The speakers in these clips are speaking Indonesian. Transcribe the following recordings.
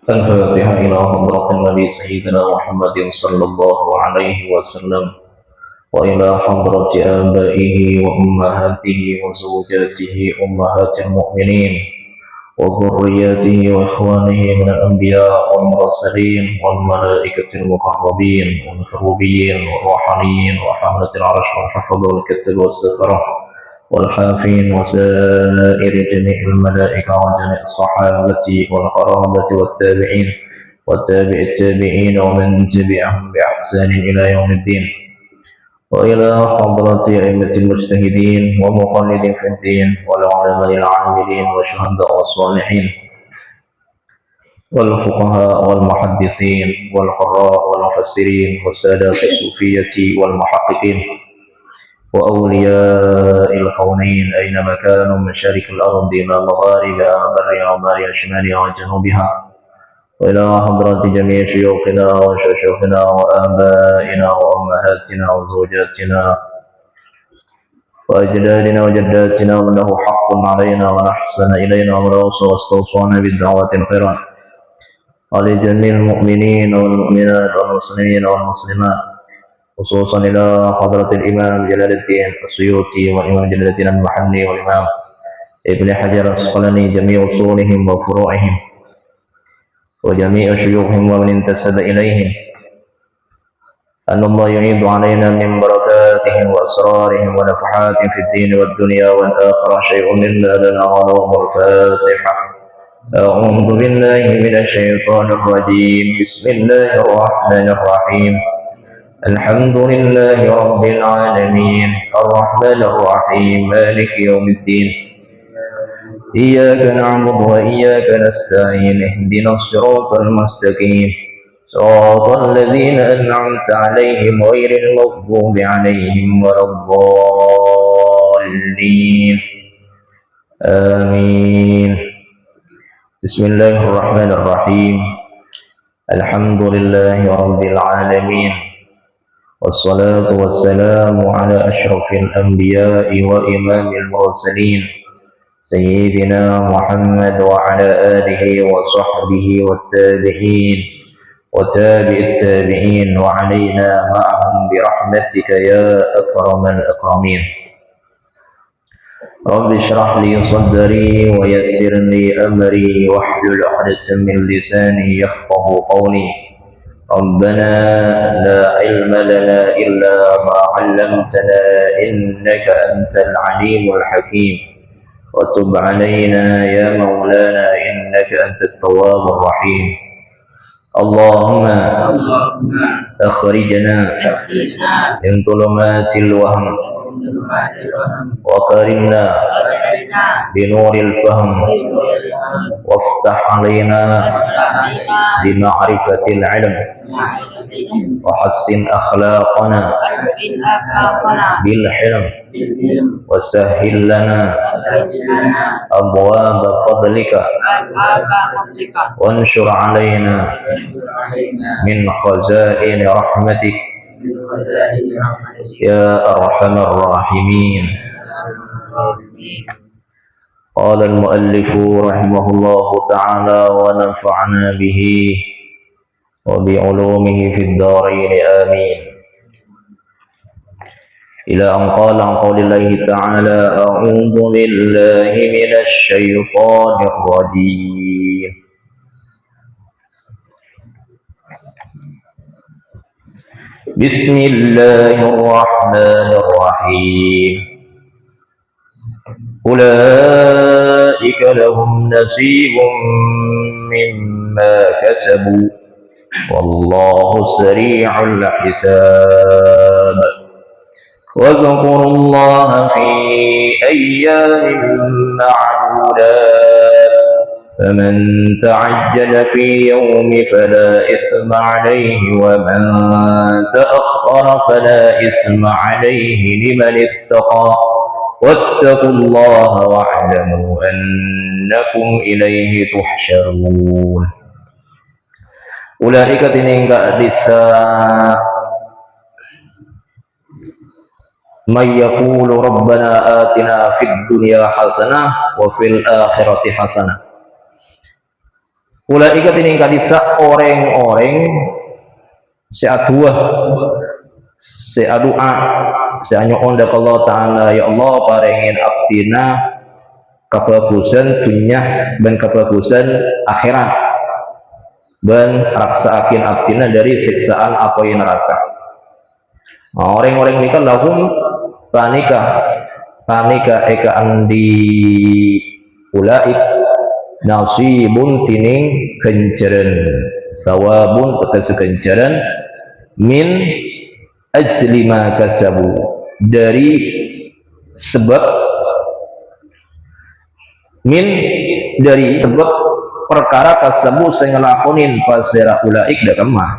الفاتحة إلى حضرة النبي سيدنا محمد صلى الله عليه وسلم، وإلى حضرة آبائه وأمهاته وزوجاته أمهات المؤمنين وذرياته وإخوانه من الأنبياء والمرسلين والملائكة المقربين والكروبيين والروحانيين وحملة العرش والحفظ والكتب والسفرة والحافين وسائر جميع الملائكة وجميع الصحابة والقرابة والتابعين وتابع التابعين ومن تبعهم بإحسان إلى يوم الدين، وإلى حضرة أئمة المجتهدين ومقلدين في الدين والعلماء العاملين والشهداء والصالحين والفقهاء والمحدثين والقراء والمفسرين والسادات الصوفية والمحققين وأولياء الكونين أينما كانوا من مشارق الأرض إلى مغاربها برها وبارها شمالها وجنوبها، وإلى حضرة جميع شيوخنا وشيوخنا وآبائنا وأمهاتنا وزوجاتنا وأجدادنا وجداتنا ومن له حق علينا ونحسن إلينا واستوصانا بالدعوة الخيرات ولجميع المؤمنين والمؤمنات والمسلمين والمسلمات، خصوصا إلى حضرة الإمام جلال الدين السيوطي وإمام جلال الدين المحلي والإمام ابن حجر العسقلاني جميع أصولهم وفروعهم وجميع شيوخهم ومن انتسب إليهم، أن الله يعيد علينا من بركاتهم وأسرارهم ونفحاتهم في الدين والدنيا والآخرة شيء إلا لنا ولهم الفاتحة. أعوذ بالله من الشيطان الرجيم. بسم الله الرحمن الرحيم. الحمد لله رب العالمين الرحمن الرحيم مالك يوم الدين، إياك نعبد وإياك نستعين اهدنا الصراط المستقيم صراط الذين أنعمت عليهم غير المغضوب عليهم ولا الضالين آمين. بسم الله الرحمن الرحيم. الحمد لله رب العالمين والصلاة والسلام على أشرف الأنبياء وإمام المرسلين سيدنا محمد وعلى آله وصحبه والتابعين وتابع التابعين وعلينا معهم برحمتك يا أكرم الأكرمين. رب اشرح لي صدري ويسر لي أمري واحلل عقدة من لساني يفقه قولي. ربنا لا علم لنا إلا ما علمتنا إنك أنت العليم الحكيم، وتب علينا يا مولانا إنك أنت التواب الرحيم. اللهم أخرجنا من ظلمات الوهم وكرمنا بنور الفهم وافتح علينا بمعرفة العلم وحسن أخلاقنا بالحلم وسهل لنا أبواب فضلك وانشر علينا من خزائن رحمتك يا أرحم الراحمين. قال المؤلف رحمه الله تعالى ونفعنا به وبعلومه في الدارين آمين. إلى أن قال عن قول الله تعالى أعوذ بالله من الشيطان الرجيم. بسم الله الرحمن الرحيم. أولئك لهم نصيب مما كسبوا والله سريع الحساب. واذكروا الله في أيام معدودات فمن تعجل في يوم فلا إثم عليه ومن تأخر فلا إثم عليه لمن اتقى واتقوا الله واعلموا أنكم إليه تحشرون. أولئك تنينغا ديسا من يقول ربنا آتنا في الدنيا حسنة وفي الآخرة حسنة Ulaika tining kadisa orang-orang seadua seadua seanyoon dak Allah taala, ya Allah parengin abdina kebagusan dunia dan kebagusan akhirat, dan raksaakin abdina dari siksaan api neraka. Nah, orang-orang ini kan lahum panika eka andi ulaik nasibun tining kenceran sawabun tetes kenceran min ajli ma kasabu dari sebab min dari sebab perkara kasabu sing ngelakonin pasera ulaik da kemah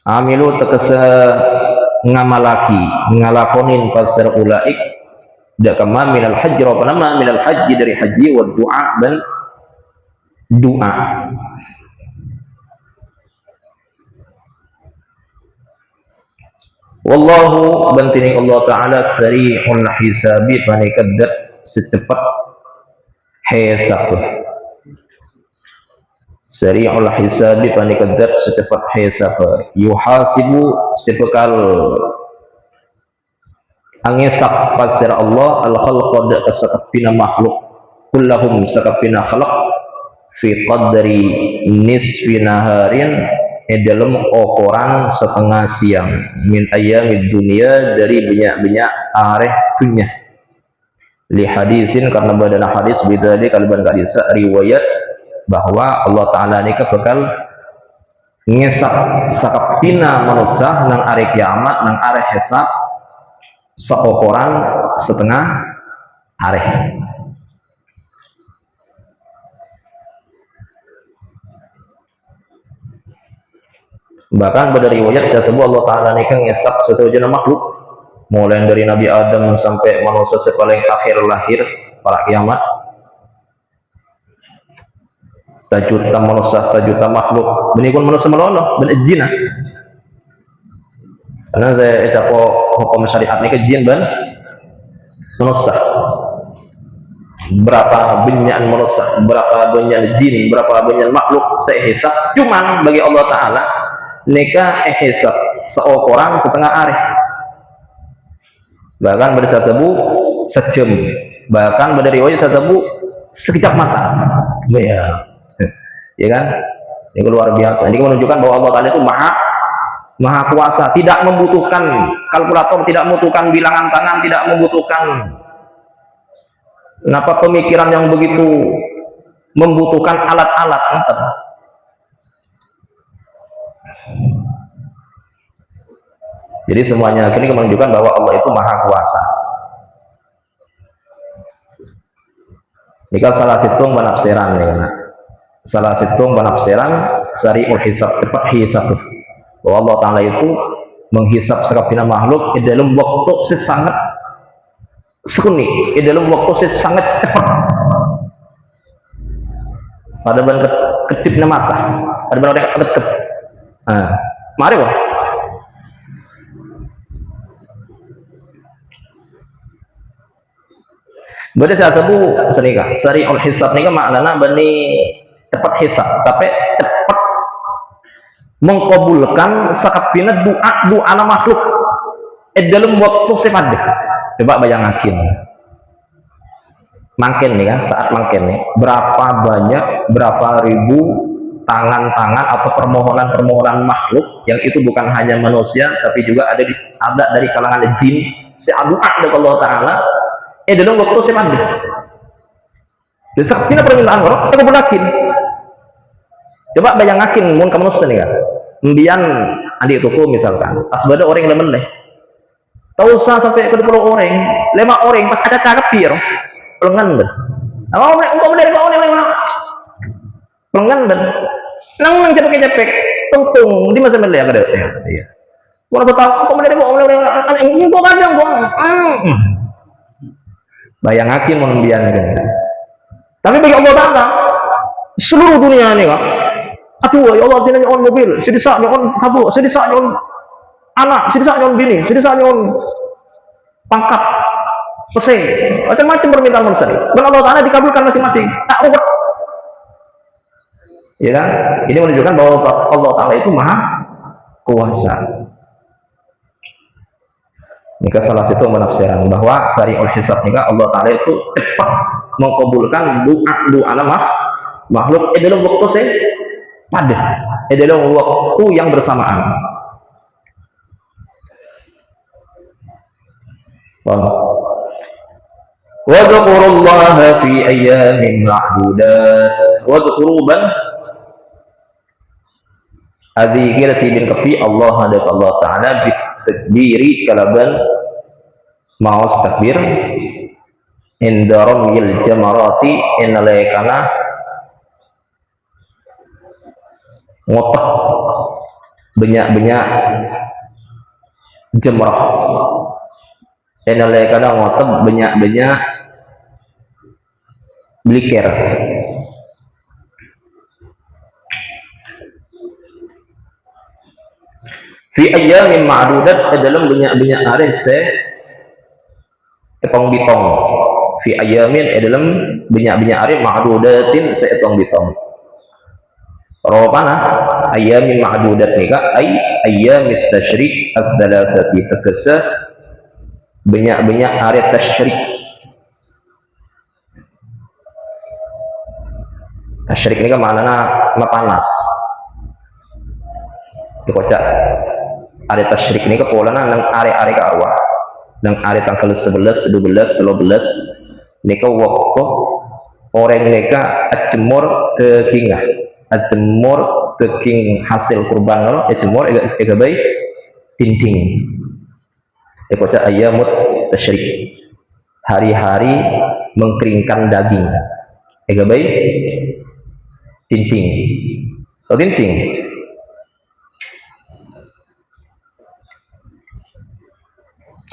amilu tekesa ngamalaki ngalakonin pasera ulaik da kemah minal haji apa nama minal haji dari haji wa doa dan doa. Wallahu bantining Allah taala sari'ul hisabi panikadat secepat hisab. Sari'ul hisabi panikadat secepat hisab. Yuhasibu sepekal angesak pasir Allah al khalqa sakapina makhluk kullahum sakapina khalaq fi qadri nisfi naharin dalam ukuran setengah siang min ayamid dunia dari banyak-banyak areh dunia li hadisin karena badana hadis bidali kalban hadis riwayat bahwa Allah taala ini bakal ngesak sakapina manusia nang areh kiamat nang areh hisab seukuran setengah areh. Bahkan pada riwayat saya tahu Allah Ta'ala ini kan ngesap satu jenis makhluk mulai dari Nabi Adam sampai manusia paling akhir lahir para kiamat tajuta manusia tajuta makhluk ini pun manusia melono dan jin karena saya itu hukum syariat ini ke jin dan manusia berapa banyak manusia berapa banyak jin berapa banyak makhluk saya hisab cuman bagi Allah Ta'ala nikah hisab seorang setengah areh bahkan pada saat tebu sejam bahkan pada riwayat saat tebu sekejap mata ya kan ini luar biasa. Ini menunjukkan bahwa Allah Ta'ala itu maha kuasa, tidak membutuhkan kalkulator, tidak membutuhkan bilangan tangan, tidak membutuhkan kenapa pemikiran yang begitu membutuhkan alat-alat. Jadi semuanya ini menunjukkan bahwa Allah itu maha kuasa. Jika salah situng penafsiran ya, salah situng penafsiran sari'ul hisab cepat hisab bahwa Allah Ta'ala itu menghisab sekapina makhluk di dalam waktu sangat sekuni, di dalam waktu sangat cepat pada benar ketipnya mata pada benar ketip mari wah. Berarti saat itu sari'ul hisab ini maknanya bani cepat hisab tapi cepat mengkabulkan sakapina doa makhluk dalam waktu sepadah. Coba bayangakin makin nih kan saat makin nih berapa banyak berapa ribu tangan-tangan atau permohonan-permohonan makhluk yang itu bukan hanya manusia tapi juga ada dari kalangan jin seadu'a dari Allah Ta'ala dalam waktu sepadah. Jadi sakapina permintaan orang aku berakin. Coba bayangakin mun kamu nih kan Mbian adik tuku misalkan pas ada orang lemen deh tak usah sampai ke 20 orang 5 orang pas ada cakap pir pelengan deh engkau dari bawah pelengan deh nang cepek tungtung di masa melihat ada iya mau tahu engkau dari bawah engkau kadang bayangakin mun mbian kan tapi bagi Allah Ta'ala seluruh dunia ini kan aduh ya Allah tidak nyon mobil sedisa nyon sabu sedisa nyon anak sedisa nyon bini sedisa nyon pangkat pesing macam-macam permintaan manusia dan Allah Ta'ala dikabulkan masing-masing tak ruwet Ya kan? Ini menunjukkan bahwa Allah Ta'ala itu maha kuasa. Ini salah satu penafsiran bahwa sari'ul hisab ini Allah Ta'ala itu cepat mengkabulkan doa makhluk dalam waktu padat, dalam waktu yang bersamaan. Wadhkurullaha fi ayyamin ma'dudat. Wadhkuruban adzikir tibin kafi Allah hadat Allah Ta'ala bitakbiri kalaban maus takbir inda ramyil jamarati inalaikana ngotak banyak-banyak jamrah inalaikana ngotak banyak-banyak blikir. Fi ayyamin ma'dudat dalam banyak-banyak hari etong bitong. Fi ayyamin dalam banyak-banyak hari ma'dudatin etong bitong. Ropana ayyamin ma'dudat nika ay ayyamit tasyrik as-salasati tegese banyak-banyak hari tasyrik. Tasyrik nika maknana panas. Dikocak hari tasyrik ini kepolana nang hari-hari ke awal nang hari tanggal 11, 12, 13 nika waktu orang neka ajemur dagingah ajemur daging hasil kurban ajemur ega baik dinding dikocak ayyamut tasyrik hari-hari mengkeringkan daging ega baik dinding atau dinding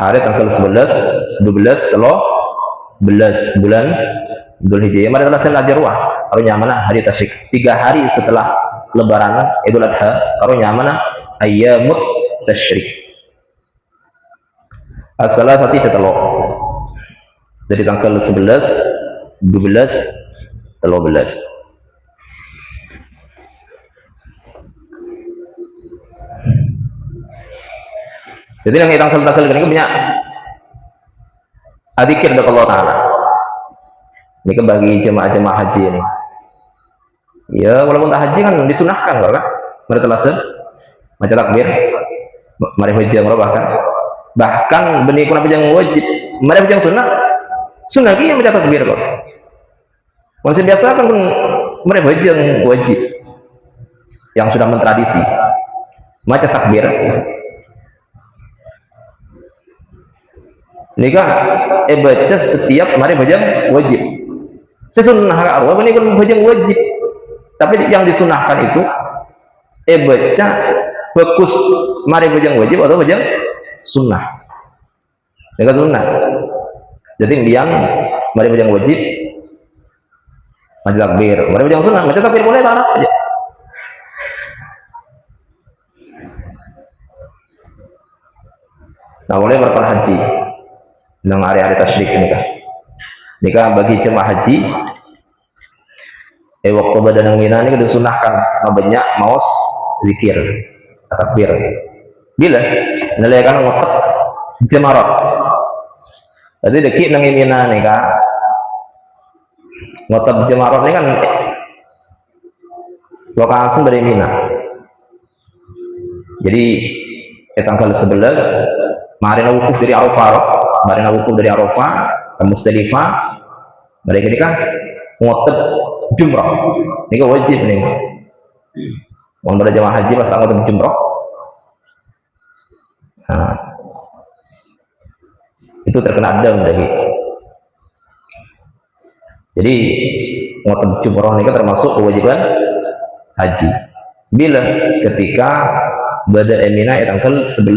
hari tanggal 11, 12, 13 bulan Dzulhijjah. Mari kita belajar wah. Kalau nyamana hari tasyrik 3 hari setelah Lebaran Idul Adha. Kalau nyamana ayyamut tasyrik. Asalah satu setelah dari tanggal 11, 12, 13. Jadi yang tanggal-tanggal ini punya adzikir dari Allah Ta'ala. Ini ke bagi jemaah-jemaah haji ini. Ya, walaupun tak haji kan disunahkan kan? Mereka telah macam takbir, mari hujang bahkan. Bahkan benih kuna hujang wajib, mari hujang sunnah kia macam takbir kok. Masih biasa kan mari hujang wajib yang sudah mentradisi. Macam takbir. Nikah baca setiap mari bajang wajib. Sesunnah arwah ini kan bajang wajib. Tapi yang disunahkan itu baca fokus mari bajang wajib atau bajang sunnah. Nikah sunnah. Jadi yang mari bajang wajib mari takbir, mari bajang sunnah, mari takbir boleh tak aja. Nah, boleh berkal haji. Nang hari-hari tasyrik ini kan. Nikah bagi jemaah haji waktu badan Mina ini disunahkan banyak maos zikir takbir. Bila nelayakan ngotot jemarat. Jadi deki nang Mina nih kan. Ngotot jemarat ini kan lokasi dari Mina. Jadi tanggal 11 kemarin wukuf dari Arafah. Kemarin wukuf dari Arafah ke Musdalifah, mereka ini kan ngotot jumrah. Ini kan wajib nih. Mau pada jemaah haji pas ngotot jumrah. Nah, itu terkena dam lagi. Jadi ngotot jumrah ini kan termasuk kewajiban haji. Bila ketika pada Mina tanggal 11,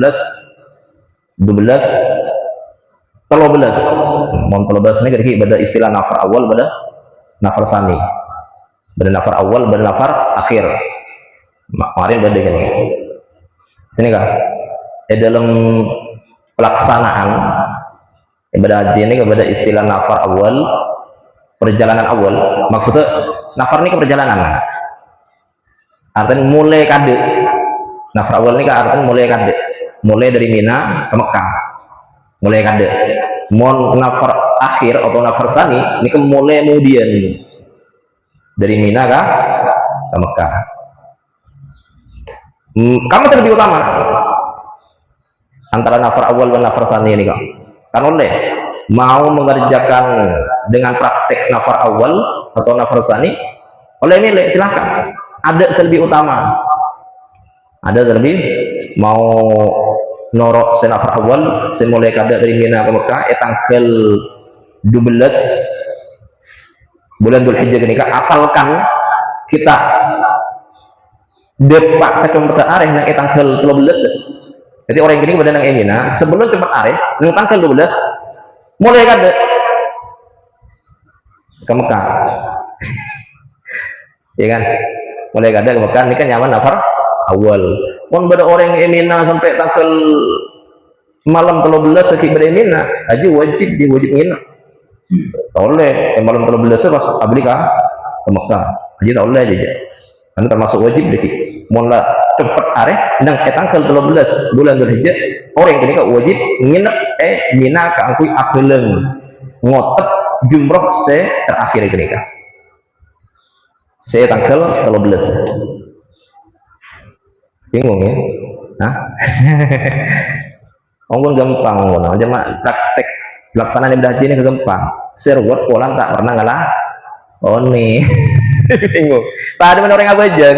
12, 13. Mohon 13 ini jadi pada istilah nafar awal pada nafar sani. Pada nafar awal pada nafar akhir. Kemarin pada ini. Sini kan. Dalam pelaksanaan ibadah haji ini kepada istilah nafar awal perjalanan awal. Maksudnya nafar ini ke perjalanan. Artinya mulai kade. Nafar awal ini kan artinya mulai kade. Mulai dari Mina ke Mekah. Mulai kade. Mon nafar akhir atau nafar sani ini kan mulai kemudian dari Mina ke Mekah. Kamu lebih utama antara nafar awal dan nafar sani ini kak. Kan oleh mau mengerjakan dengan praktek nafar awal atau nafar sani, oleh milih silahkan. Ada lebih utama. Ada lebih mau norok senafar awal semulai kada dari Mina ke Mekah tanggal 12 bulan Dzulhijjah ini kak, asalkan kita depak ke tempat areh nang tanggal 12. Jadi orang gini pada nang Mina sebelum tempat areh nang tanggal 12 mulai kada ke Mekah. Ya kan? Mulai kada ke Mekah ini kan nyaman nafar awal. Pun pada orang yang Mina sampai tanggal malam 13 sakit pada Mina aja wajib Mina. Tak boleh malam 13 pas abli ke Mekah aja tak boleh aja. Kan termasuk wajib deh. Mula tempat areh nang tanggal 13 bulan Dzulhijjah orang ini kan wajib nginep Mina ka angkui apeleng ngotot jumroh terakhir ini kan. Saya tanggal 13. Bingung ya? Hah? Ngomong gampang, aja mak praktek pelaksanaan ibadah haji ini gampang. Serwat pulang tak pernah ngalah. Oh nih, bingung. Tadi mana orang abajang?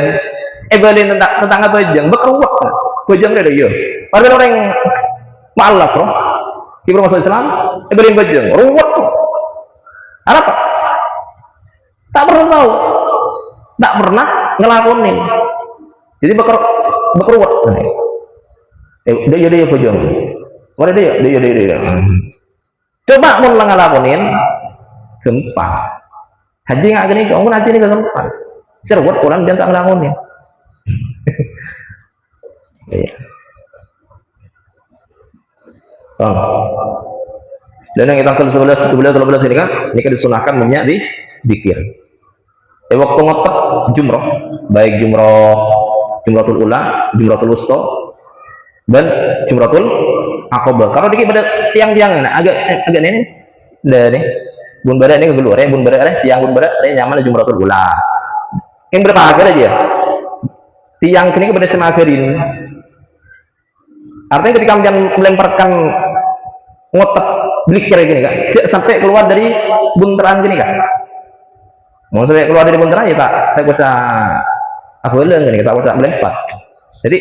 Balik tentang abajang, berkeruak. Bajang ada yo. Padahal orang malaf loh. Kita masuk Islam, balik bajang, ruwet. Apa? Tak pernah tahu, tak pernah ngelakonin. Jadi berkeruak. Dia bajang. Mana dia. Coba mau ngelakonin, gampang. Haji nggak gini, kamu haji ini gampang. Serwat orang dia tak ngelakonin. Iya. Dan yang tanggal 11, 12 ini kan disunahkan minyak di dikir. Waktu ngotot jumroh, baik jumratul ula, jumratul wusta, dan jumratul aqabah. Kalau dikit pada tiang-tiang agak ini dari bun barat ini keluar ya, bun barat tiang bun barat nyaman jumratul ula. Yang berapa agar aja? Tiang kini kepada semagarin. Artinya ketika kalian melemparkan ngotot blikir gini kan, sampai keluar dari bunteran gini kan. Mau sampai keluar dari bunteran ya tak, saya baca apa bilang gini, tak baca melempar. Jadi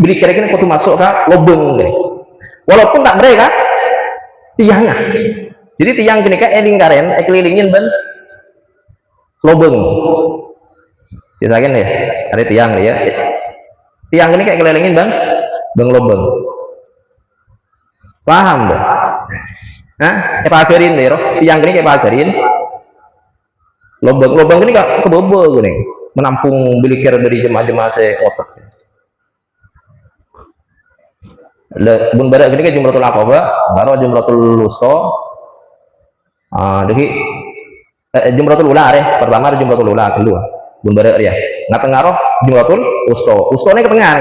blikir gini waktu masuk ke lubang gini. Walaupun tak mereka tiangnya. Jadi tiang gini kan lingkaran, kelilingin ben lubang. Sisakan ya, ada tiang ya. Tiang ini kayak kelilingin bang lubang. Paham deh? Hah? Pagarin deh, tiang ini kayak pagarin. Lubang ini kayak kebobo gini, menampung bilikir dari jemaah-jemaah otak. Bun badak gini kayak jumratul aqabah, baru jumratul wusta. Jadi jumratul ula pertama ada jumratul ula, kedua bun badak ya. Nggak tengah roh jumratul wusta. Wusta ini ke tengah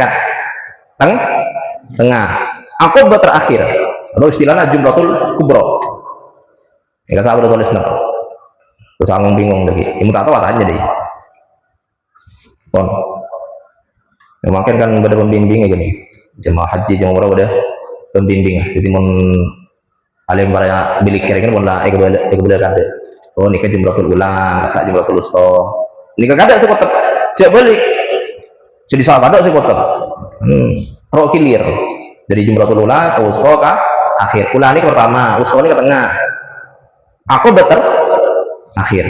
kan? Tengah. Aqabah terakhir. Atau istilahnya jumratul kubra. Enggak sabar tulis nak. Terus aku bingung lagi. Ibu tak tahu aja deh. Kon. Ya, makin kan ada pembimbing aja nih. Jemaah haji jemaah umrah ada pembimbing. Jadi mon alim para bilik kira-kira mon lah ikut kan. Oh nikah jumratul ulang, asa jumratul wusta. Nikah kada sekot. Cek balik. Jadi salah kada sekot. Roh kilir. Dari jumratul ula ke wusta ke akhir. Ula ini ke pertama, wusta ini ke tengah. Aku beter akhir.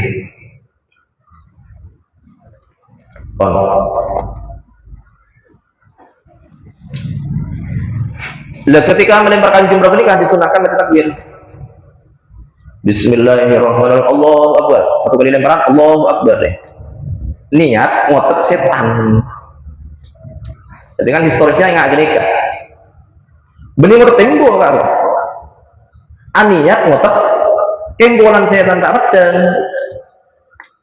Ketika melemparkan jumrah ini kan disunahkan baca takbir. Bismillahirrahmanirrahim. Allahu Akbar. Satu kali lemparan Allahu Akbar deh. Niat ngotot setan. Jadi kan historisnya nggak gini kan. Benih ngotot tembok kan. Aniat ngotot tembolan setan tak pedang.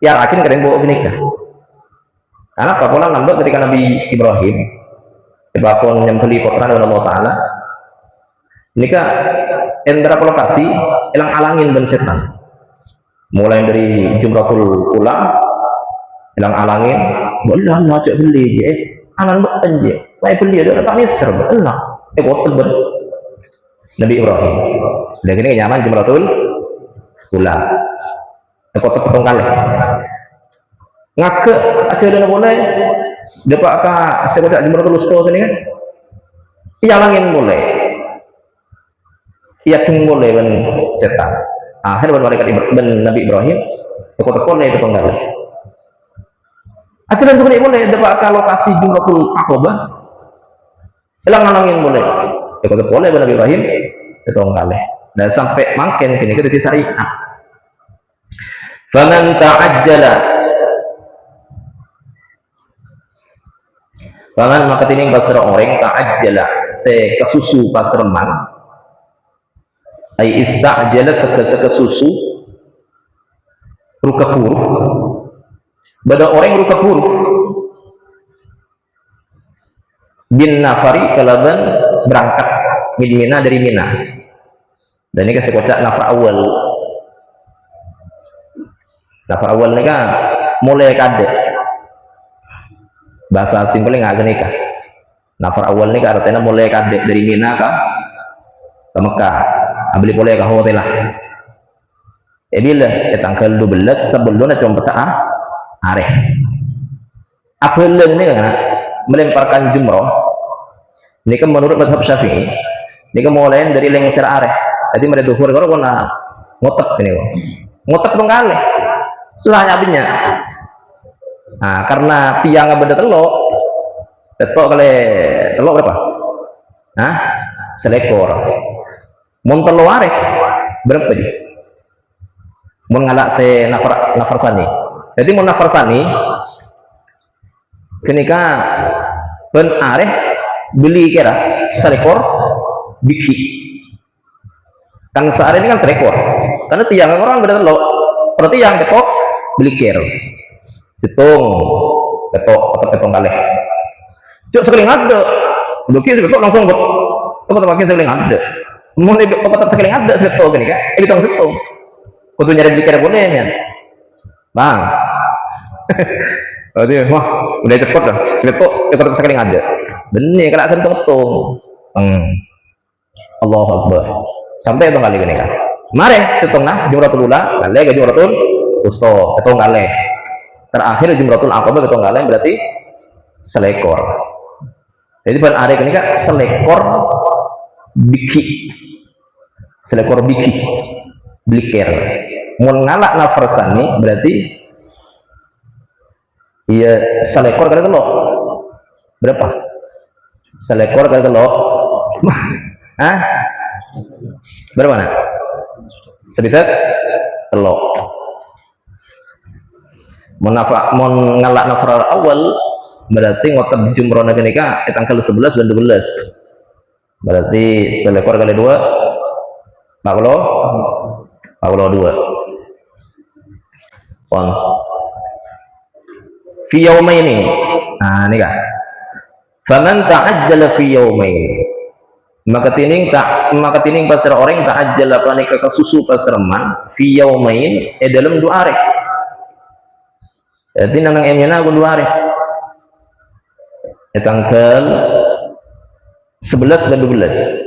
Ya akhirnya ke tembok gini kan. Karena apa pula nambah ketika Nabi Ibrahim dibakon nyembeli putra dengan Allah Ta'ala ini kak endera lokasi ilang alangin ben setan mulai dari Jumratul Ula ilang alangin boleh lah cek beli je alang aja baik beli ada tak misr enak kotel ben Nabi Ibrahim dan ini nyaman Jumratul Ula kotel potong kali ngake aja ada boleh dapat kak sekolah Jumratul Usta ini kan ialangin boleh ia tunggu boleh ben setan akhir ben malaikat ben Nabi Ibrahim teko-teko nih ketong kali ajaran tuh boleh dapat ke lokasi Jumratul Aqabah ilang-alangin boleh teko-teko boleh ben Nabi Ibrahim ketong kali dan sampai makin kini kita syariat faman maka tining pasar orang ta'ajjala se kesusu pasreman ay ista'jala kesusu rukapuru bada orang rukapuru bin nafari kalaban berangkat min Mina dari Mina dan ini kasih kocak nafar awal ini kan mulai kade bahasa asing paling nggak nikah nafar awal ini kan artinya mulai kade dari Mina ke Mekah beli boleh ke hotel lah jadi lah tanggal 12 sebelum ada peta areh apel ini kan melemparkan jumroh ini kan menurut mazhab Syafi'i ini kan mulai dari lengser areh jadi mereka duhur kalau kena ngotek ini ngotek dong kali sulahnya apinya nah karena tiang beda telok kali telok berapa nah selekor mun telu areh berapa dia mun ngalak se nafar sani jadi mun nafar sani kenika ben areh beli kira selekor biki kan seareh ini kan selekor karena tiang orang beda telok berarti yang ketok beli kir situng ketok kali cuk sekali ngade bukit ketok langsung ketok makin sekali ngade mau nih kota sekali ada seto gini kan hitung seto kudu nyari bicara boleh ya bang oh dia wah udah cepet dah seto kota sekali ada benih kalau akan hitung Allah Akbar sampai itu kali gini kan mari hitung nah Jumratul Ula kali ke Jumratul Usta hitung kali terakhir Jumratul Aqabah hitung kali berarti selekor jadi pada hari ini kan selekor biki selekor biki bliker mun ngalak nafarsani berarti iya selekor kali telok berapa selekor kali telok hah berapa nak sebitat telok mun ngalak nafar awal berarti ngotot jumroh nikah tanggal 11 dan 12 berarti selekor kali 2 42 pon fi yaumaini nah ini kan faman ta'ajjala fi yaumaini maka tining pasar orang ta'ajjala panika kesusu pasreman fi yaumain dalam 2 hari jadi nang emnya 2 hari tanggal 11 dan 12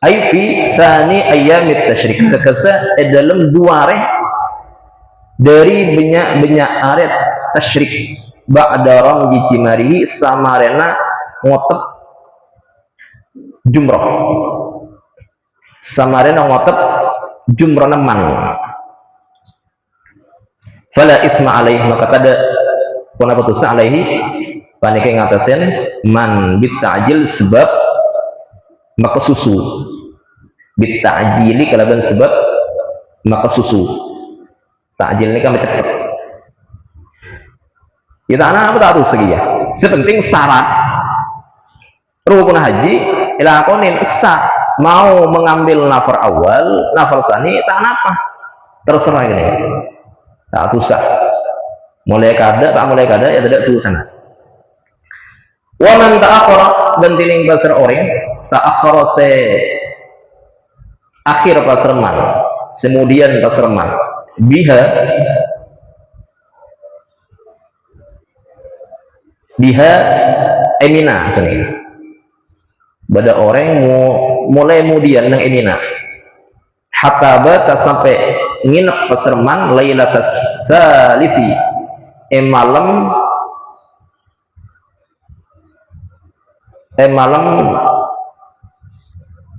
ay fi sani ayyamit tasyrik tekasa dalam 2 hari dari banyak aret tasyrik ba'da ramji cimarihi samarena ngotep jumroh samarena ngotep jumroh neman fala isma alaihi maka kada pun apa dosa alaihi panik ngatasen man bitajil sebab maka susu bitajili kalaban sebab maka susu takjil ini kan cepet kita anak apa tak tahu segi ya sepenting syarat rukun haji ilakonin sah mau mengambil nafar awal nafar sani tak apa terserah ini tak usah mulai kada tak mulai kada ya tidak tuh sana Wa man ta'akhkhara bentining pasar orang ta'akhkhara se akhir pasarman kemudian pasarman biha emina sini pada orang mulai kemudian nang emina hatta bata sampai nginep pasarman lailatas salisi malam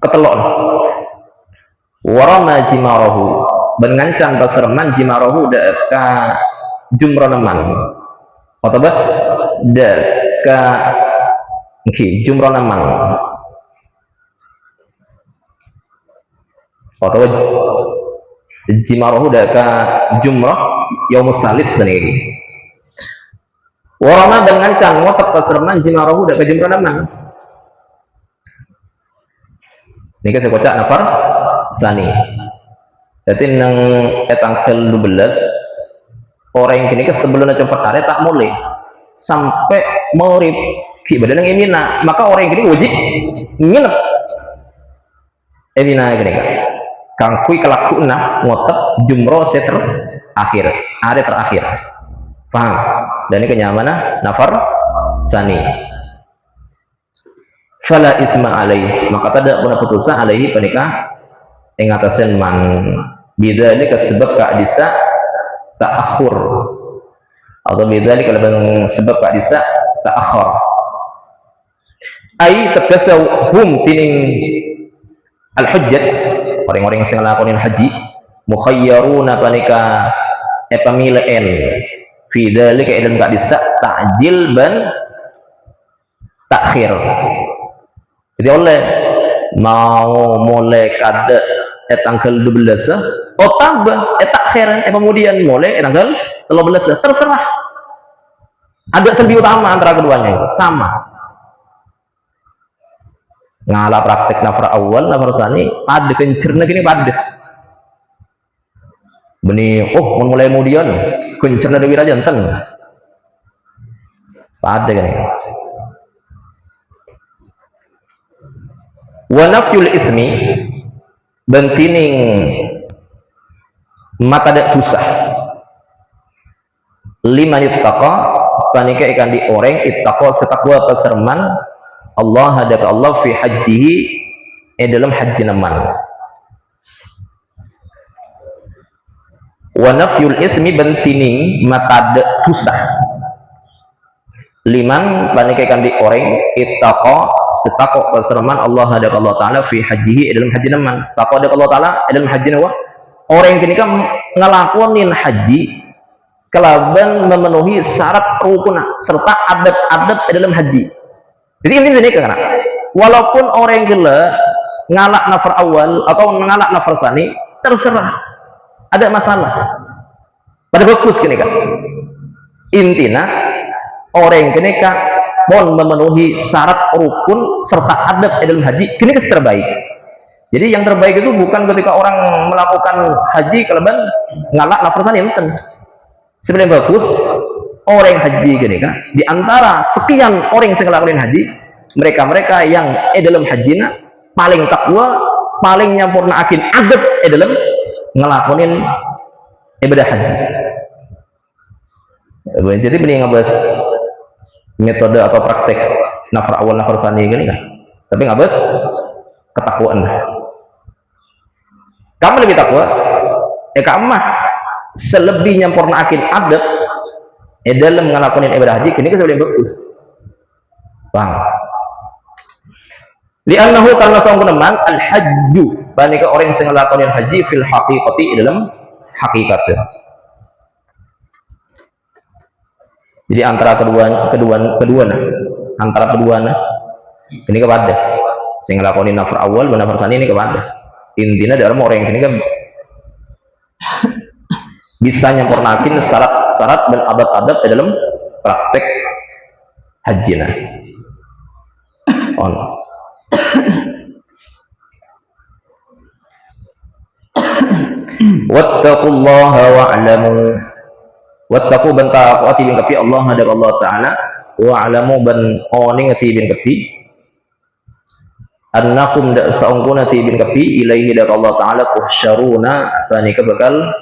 ketelon warama jimarahu bengancan pasarman jimarahu ka jumronaman atau ka jumronaman atau jimarahu ka jumrah yaumus salis sendiri warama bengancan ngotak pasarman jimarahu ka jumronaman ini saya kocak nafar sani. Jadi nang tanggal 12 orang kini ke sebelumnya cepat hari tak mulai sampai maghrib ki badan yang emina maka orang kini wajib nginep emina kini kan kangkui kelakuna ngotek jumroh seter akhir hari terakhir paham dan ini kenyamanan nafar sani fala isma alaih maka tidak pernah putusan alaihi penikah yang atasin man bidzalika sebab ka'disa ta'akhur atau bidzalika lebih sebab ka'disa ta'akhur ai takasawhum tining al-hujjat orang-orang yang ngelakonin haji mukhayyaruna panika pamilaen fi dzalika ilm ka'disa ta'jil ban takhir. Jadi oleh mau mulai kada tanggal 12 tambah takhir kemudian mulai tanggal 13 terserah ada sendi utama antara keduanya itu sama ngalah praktek nafar awal nafar sani pada kencerna gini pada benih mulai kemudian kencerna dewi rajanten pada gini wa nafyul ismi bentining mata dak tusah liman ittaqa panika ikan di orang ittaqa setakwa paserman Allah hadap Allah fi hajjihi dalam haji naman wa nafyul ismi bentining mata dak tusah liman panika ikan di orang ittaqa setakwa paserman Allah hadap Allah Ta'ala fi hajihi dalam haji naman takwa hadap Allah Ta'ala dalam haji nawa orang yang kan ngelakonin haji kelaban memenuhi syarat rukun serta adab-adab dalam haji jadi ini karena walaupun orang yang ngalak nafar awal atau ngalak nafar sani terserah ada masalah pada fokus kini kan intinya orang kini kan mohon memenuhi syarat rukun serta adab dalam haji kini terbaik. Jadi yang terbaik itu bukan ketika orang melakukan haji keleban ngalak nafsan enten. Sebenarnya bagus orang haji gini kan di antara sekian orang yang ngelakuin haji mereka yang dalam hajina paling takwa paling nyampurna akin adab dalam ngelakuin ibadah haji. Jadi benih ngabas metode atau praktek nafar awal nafar sani gini kan tapi ngabas ketakwaan kamu lebih takwa kamu mah selebih nyampurna akin adab dalam ngelakuin ibadah haji kini kesulitan bagus bang li'annahu karena seorang teman al-hajju banika orang yang ngelakuin haji fil haqiqati dalam hakikatnya. Jadi antara kedua ini kepada sing ngelakonin nafar awal dan nafar sani ini kepada intinya dalam orang yang ini kan bisa nyampurnakin syarat dan adab-adab dalam praktek haji on wattaqullaha wa'lamu wattaqu banta aqati min kafi Allah hadap Allah Ta'ala wa'lamu ban oni ngati bin kepi annakum dak saungkuna ti bin kepi ilaihi dak Allah taala tuhsyaruna banika bakal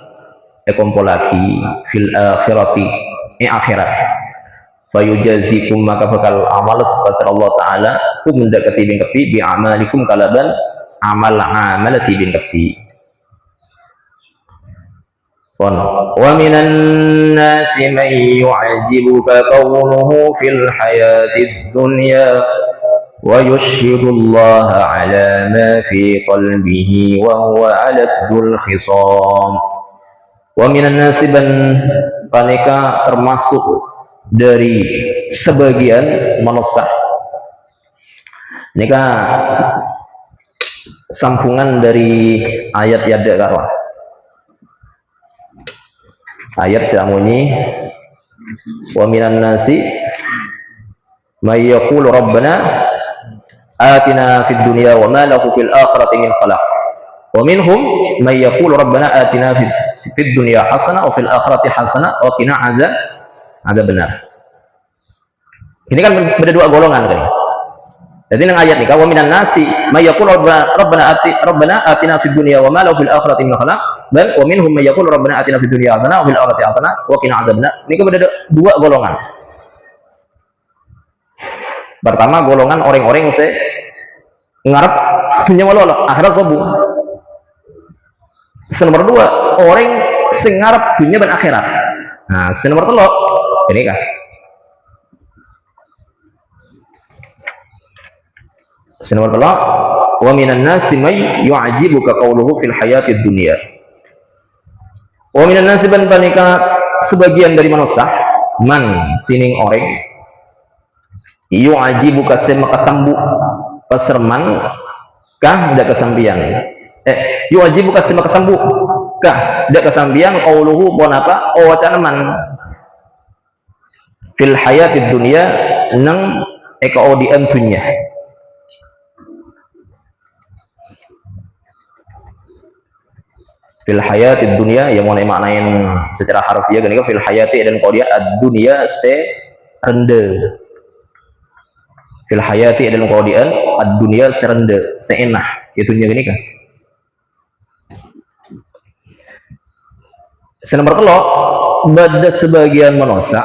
kumpul lagi fil akhirati akhirat fayujazikum maka bakal amales pasar Allah taala kum dak kati bin kepi bi amalikum kalaban amal ti bin kepi. Wa minan nasi man yu'jibuka qawluhu fil hayatid dunya wa yushhidullaha ala ma fi qalbihi wa huwa aladul khisam. Wa minan nasi ban paneka termasuk dari sebagian manusia. Nika sambungan dari ayat yada karwa. Ayat samunyi wa minan nasi may yaqulu rabbana atina fid dunya wa ma lahu fil akhirati min khalaq wa minhum may yaqulu rabbana atina fid dunya hasanah wa fil akhirati hasanah wa qina adzabannar. Ini kan beda dua golongan kan. Jadi nang ayat nih wa minan nasi may yaqulu rabbana atina fid dunya wa ma lahu fil akhirati min khalaq dan wa minhum may yaqulu rabbana atina fid dunya hasanah wa fil akhirati hasanah wa qina adzabannar. Ini kan beda dua golongan. Pertama golongan orang-orang yang ngarep dunia walau akhirat sobu. Nomor dua orang yang ngarep dunia dan akhirat. Nah, nomor telu ini kan. Nomor telu wa minan nasi may yu'jibuka qawluhu fil hayatid dunya. Wa minan nasi ban panika sebagian dari manusia man tining orang yu'jibuka sema kasambu paserman kah dak kesambian yu'jibuka sema kasambu kah dak kesambian qauluhu pon apa wacanaman fil hayatid dunya nang ekaodian dunya fil hayatid dunya yang mau maknain secara harfiah gini fil hayati dan qaudiyah ad-dunya se rendah fil hayati adalah qadian ad-dunya serende seenah itu gini kan. Nomor telu pada sebagian manusia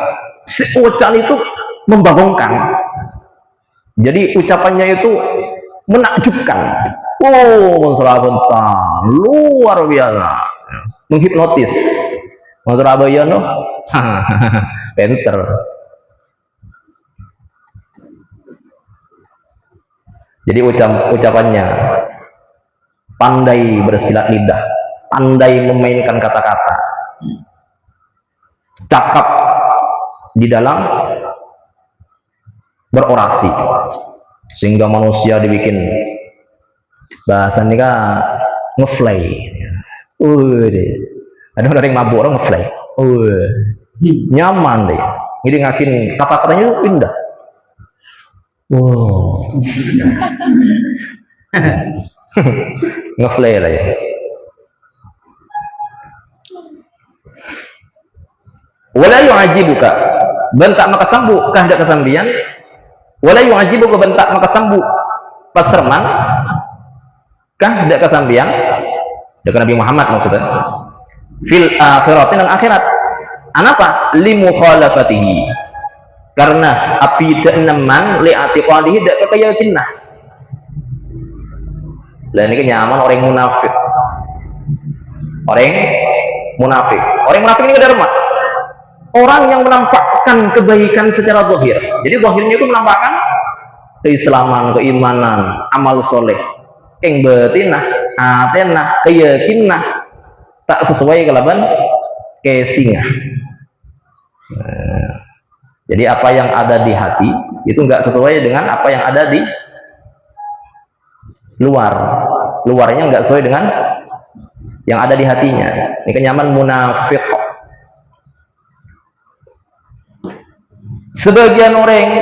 ucapan itu membagongkan. Jadi ucapannya itu menakjubkan. Oh, Surabaya luar biasa. Menghipnotis. Surabaya no. Pinter. Jadi ucapannya pandai bersilat lidah, pandai memainkan kata-kata, cakap di dalam berorasi, sehingga manusia dibikin bahasa ini kan ngefly. Ada orang yang mabuk orang ngefly. Nyaman deh. Jadi ngakin kata-katanya itu indah. Wow. Ngefly lah ya. Wala yu'ajibuka bentak maka sambu kah dak kesambian wala yu'ajibuka bentak maka sambu pasarman kah dak kesambian dak Nabi Muhammad maksudnya fil akhiratin al akhirat anapa limukhalafatihi karena api dak neman li atiqadihi dak keyakinan lah ini nyaman orang munafik orang munafik ini ada orang yang menampakkan kebaikan secara zahir. Jadi zahirnya itu menampakkan keislaman, keimanan, amal soleh. Yang batinah, atenah, keyakinan tak sesuai kelaban kesingah. Jadi apa yang ada di hati itu enggak sesuai dengan apa yang ada di luar. Luarnya enggak sesuai dengan yang ada di hatinya. Ini kenyaman munafik. Sebagian orang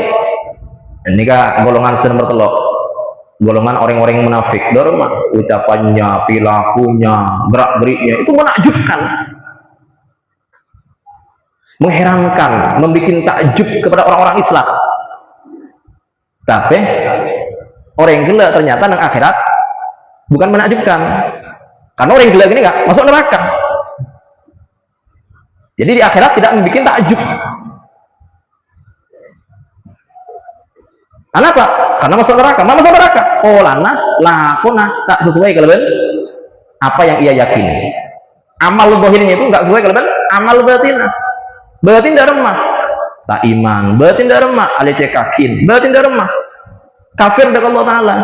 ini kan golongan nomor telok golongan orang-orang munafik dorma ucapannya, perilakunya, gerak-geriknya itu menakjubkan mengherankan, membuat takjub kepada orang-orang Islam. Tapi orang yang gila ternyata di akhirat bukan menakjubkan, karena orang yang gila gini nggak masuk neraka. Jadi di akhirat tidak membuat takjub. Kenapa? Karena masuk neraka. Mana masuk neraka? Oh lana lakuna tak sesuai kelebihan apa yang ia yakini. Amal bohirnya itu nggak sesuai kelebihan amal batinah. Batin tidak remah, tak iman. Batin tidak remah, alicekakin. Batin tidak remah, kafir dengan Allah Taala.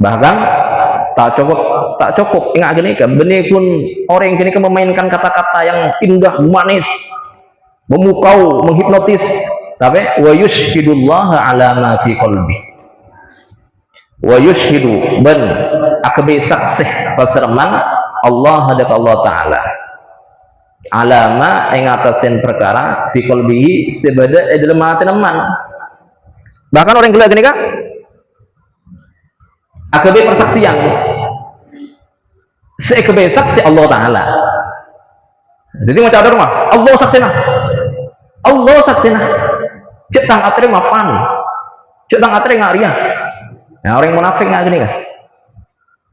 Bahkan tak cukup ingat gini kan, benih pun orang gini kan memainkan kata-kata yang indah, manis, memukau, menghipnotis. Tapi wa yushhidullaha ala ma fi qalbi. Wa yushhidu ban akabe saksih pasraman Allah hadap Allah Ta'ala alama ing atasin perkara fi qalbihi sebada dalam hati teman. Bahkan orang gila gini kak akabe persaksian seakabe saksi Allah Ta'ala. Jadi macam ada rumah Allah saksina cek tang atre mapan cek tang atre ngaria. Nah orang munafik nggak gini kan?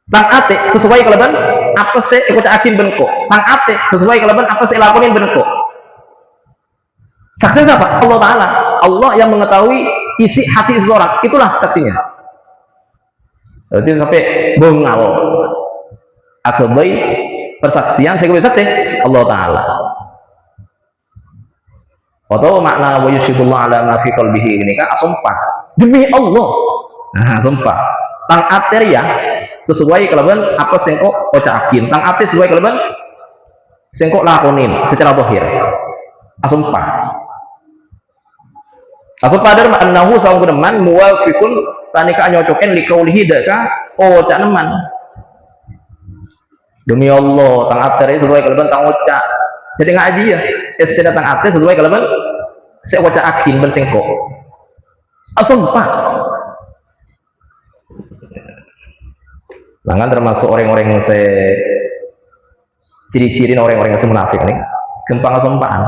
Tang ate sesuai kelebihan apa sih ikut akin benko. Tang ate sesuai kelebihan apa sih lakonin benko. Saksi siapa? Allah Taala. Allah yang mengetahui isi hati seseorang. Itulah saksinya. Berarti sampai bengal. Akabai persaksian saya saksi Allah Taala. Atau makna wa yusyidullah ala ma fi qalbihi ini kan sumpah demi Allah. Nah, sumpah. Tang ater ya sesuai kelebihan apa sengkok ocakin. Tang ater sesuai kelebihan sengkok lakonin secara zahir. Sumpah. Sumpah dari annahu saung kedeman muwafiqun tanika nyocoken liqaulihi daka ocak neman. Demi Allah, tang ater sesuai kelebihan tang ocak. Jadi ngaji ya, istilah tang ater sesuai kelebihan se ocakin ben sengkok. Sumpah. Bahkan termasuk orang-orang yang ciri-ciri orang-orang yang munafik nih, gempang sumpahan.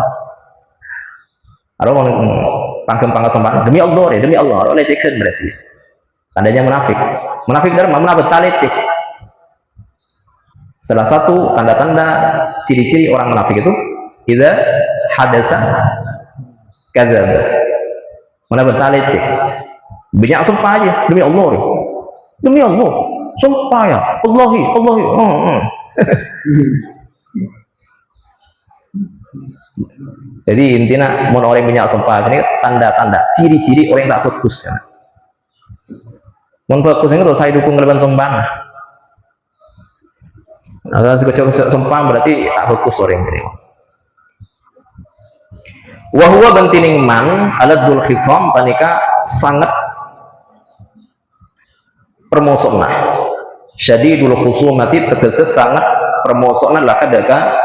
Ada orang gempang sumpahan demi Allah ya, demi Allah. Oleh cekkan berarti tandanya munafik. Munafik dari mana? Munafik talitik. Salah satu tanda-tanda ciri-ciri orang munafik itu idza hadasa kadzab. Munafik talitik. Banyak sumpah aja demi Allah. Demi Allah. Sumpah ya, Allahi. Jadi intinya mau orang minyak sumpah ini tanda-tanda, ciri-ciri orang tak fokus ya. Mau fokus ini saya dukung kelebihan sumpah. Kalau sekecil sumpah berarti tak fokus orang ini. Wahwa bantining man alat dul khisam panika sangat permosokna. Syadidul khusumati tegese sangat permosokna lah kadaka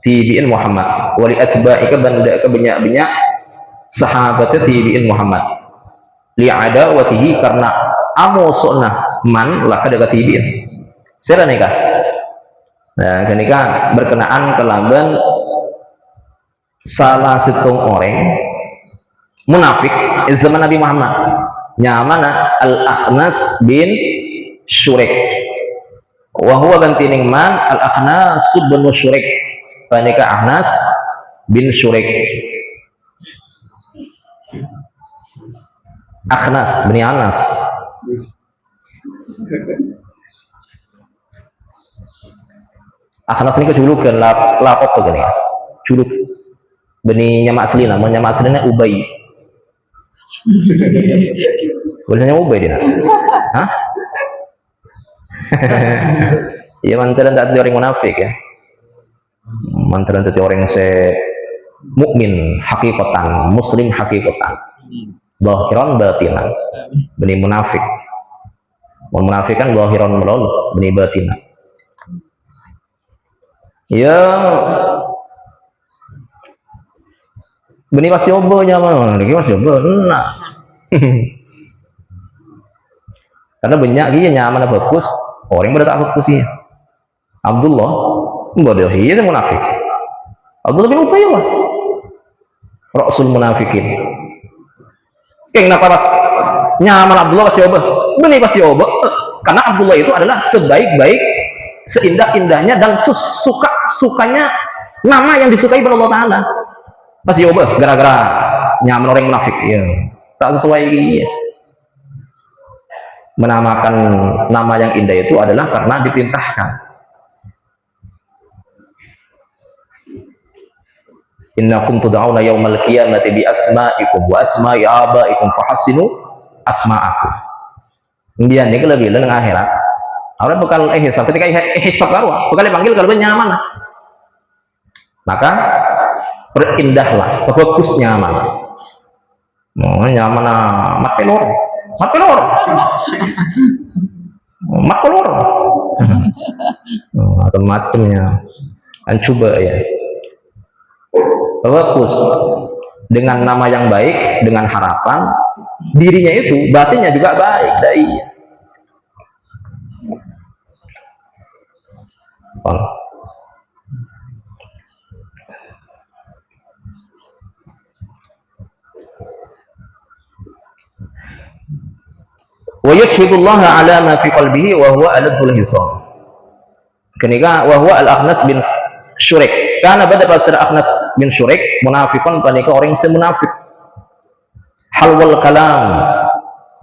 tibiin Muhammad wali atba'ika banda kebanyak-banyak sahabatnya tibiin Muhammad li adawatihi karena amosokna man lah kadaka tibiin sira nikah. Nah kenika berkenaan kelaban salah situng orang munafik zaman Nabi Muhammad nyamana Al-Akhnas bin Syurik wa huwa bantining man Al-Akhnas bin Syurik panika Akhnas bin Syurik Akhnas bin Anas Akhnas ini kejulukan lapok tuh gini juluk beni nyamak asli nama nyamak aslinya Ubay tulisannya Ubay dia hah ya mantaran tak ada orang munafik ya mantaran tak ada orang mukmin hakikatan muslim hakikatan zahiran batinan beni munafik munafik kan zahiran melol beni batinan ya beni masih obo nyaman lagi masih obo nah karena banyak dia nyaman bagus Orang pada takut kusinya. Abdullah, mbak dia iya munafik. Abdullah bin Ubay lah, Rasul munafikin. Keng napa pas nyaman Abdullah pasti obah, benih pasti obah. Karena Abdullah itu adalah sebaik-baik, seindah-indahnya dan sukanya nama yang disukai oleh Allah Taala. Pasti obah gara-gara nyaman orang munafik. Ya, tak sesuai. Ya. Menamakan nama yang indah itu adalah karena diperintahkan. Innakum tud'auna yaumal qiyamati bi asma'ikum wa asma'i abaikum fahassinu asma'akum. Kemudian ini lebih nang akhirat. Orang bakal hisab ketika hisab baru, bakal dipanggil kalau nyaman. Maka perindahlah, bagus nyaman. Oh, nyaman mat pelor. Mat pelor. Mat pelor. Macam-macamnya. Kan coba ya. Bagus dengan nama yang baik, dengan harapan dirinya itu batinnya juga baik. Iya. Wa yashhadullah ala ma fi qalbihi wa huwa aladul hisab. Kenika wa huwa al-Akhnas bin Syurik. Karena pada pasal Akhnas bin Syurik munafikon panika orang yang munafik. Halwal kalam,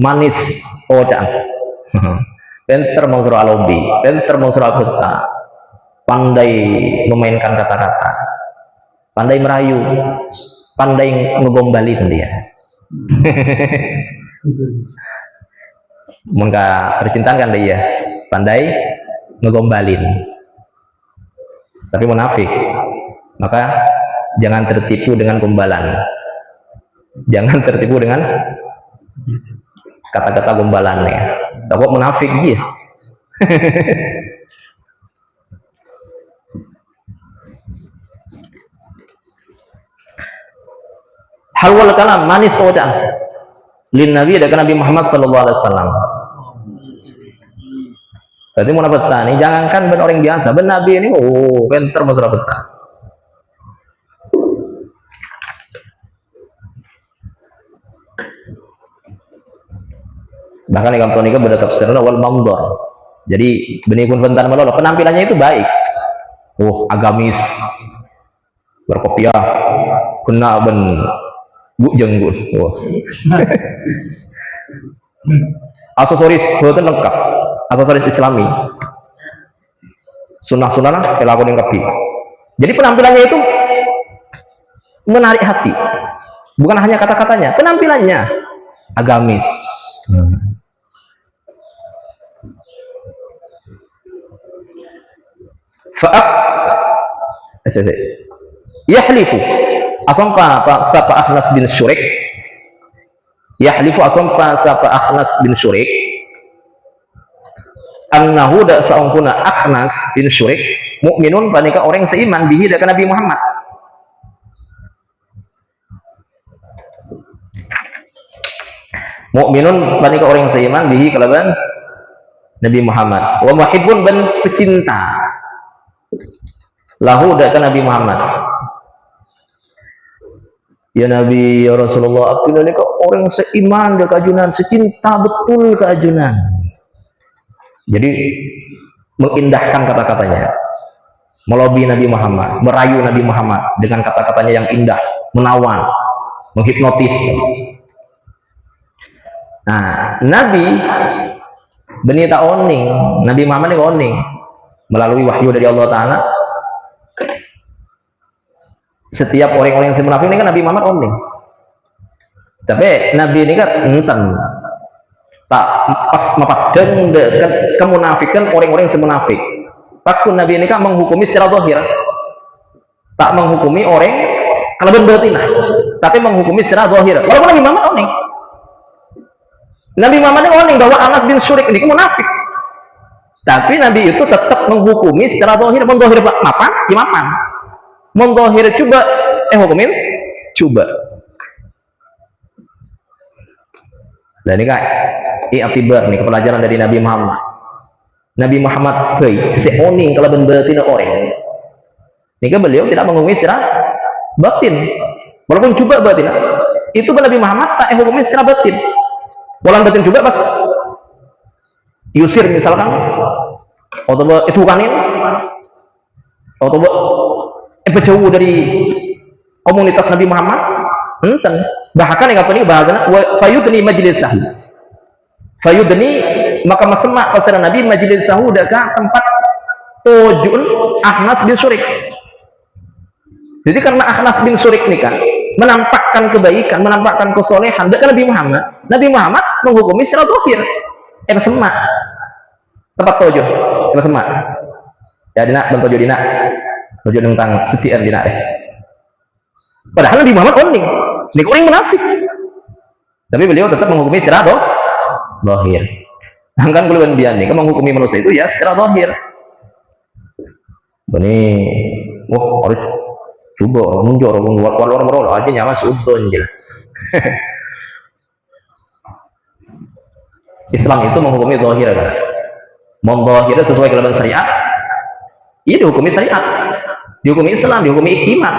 manis ocan. Pintar mengsurah alobi, pintar mengsurah kota, pandai memainkan kata-kata, pandai merayu, pandai ngegombalin dia. Maka percintaan kan dia, pandai ngegombalin. Tapi munafik, maka jangan tertipu dengan gombalan, jangan tertipu dengan kata-kata gombalannya. Takut munafik dia. Halwal kalam, manis ocan lin Nabi dan Nabi Muhammad sallallahu alaihi wasallam. Berarti mau petani, jangankan ben orang biasa, ben Nabi ini, pinter mau petani. Bahkan di kampung ini beda tafsirnya wal mamdor. Jadi benih pun bentar melolo, penampilannya itu baik. Agamis, berkopiah, kena ben jenggut. Aksesoris, itu lengkap. Aksesoris Islami, sunnah-sunnah pelakon yang kapi. Jadi penampilannya itu menarik hati, bukan hanya kata-katanya, penampilannya agamis. Fa'ak, yahlifu, asompa sapa Akhnas bin Syurik, yahlifu asompa sapa Akhnas bin Syurik. Annahu da saungkuna Akhnas bin Syurik mukminun panika orang seiman bihi da Nabi Muhammad. Mukminun panika orang seiman bihi kalaban Nabi Muhammad. Wa muhibbun ban pecinta lahu da Nabi Muhammad. Ya Nabi, ya Rasulullah, aku ini orang seiman da kajunan, secinta betul kajunan. Jadi mengindahkan kata-katanya, melobi Nabi Muhammad, merayu Nabi Muhammad dengan kata-katanya yang indah, menawan, menghipnotis. Nah, Nabi benita oning, Nabi Muhammad ini oning melalui wahyu dari Allah Taala. Setiap orang-orang yang munafik ini kan Nabi Muhammad oning. Tapi Nabi ini kan enten tak pas mapadeng kemunafikan orang-orang yang munafik. Takut Nabi ini kan menghukumi secara zahir, tak menghukumi orang kalau batinah, tapi menghukumi secara zahir. Walaupun Nabi Muhammad oning, Nabi Muhammad ini oning bahwa Anas bin Syurik ini munafik, tapi Nabi itu tetap menghukumi secara zahir. Mendohir mapan, mapan. Mendohir coba, hukumin coba. Dan ini kak, i'tibar nih pelajaran dari Nabi Muhammad. Nabi Muhammad seoning kalau batin orang. Nika beliau tidak menghukumi secara batin. Walaupun coba batin, itu Nabi Muhammad tak hukumi secara batin. Walau batin juga pas yusir misalkan, atau itu kanin, atau jauh dari komunitas Nabi Muhammad, enten. Bahkan yang apa ini bahasanya, fayudni majlisahu. Fayudni maka masemak pasal Nabi majlisahu dekat tempat tojun Ahnas bin Surik. Jadi karena Ahnas bin Surik ini kan menampakkan kebaikan, menampakkan kesolehan dekat Nabi Muhammad menghukumi secara zahir. Yang semak tempat tojun, yang semak. Ya dina bentojo dina, tojun tentang setian dina deh. Padahal Nabi Muhammad oning, ini orang munafik. Tapi beliau tetap menghukumi secara zahir. Kan keluhan bian nih, menghukumi manusia itu ya secara zahir. Ini, harus coba orang mundur, orang luar aja nyawa sudon je. Islam itu menghukumi zahir kan. Menzahir sesuai kelembaban syariat. Iya dihukumi syariat. Dihukumi Islam, dihukumi iman.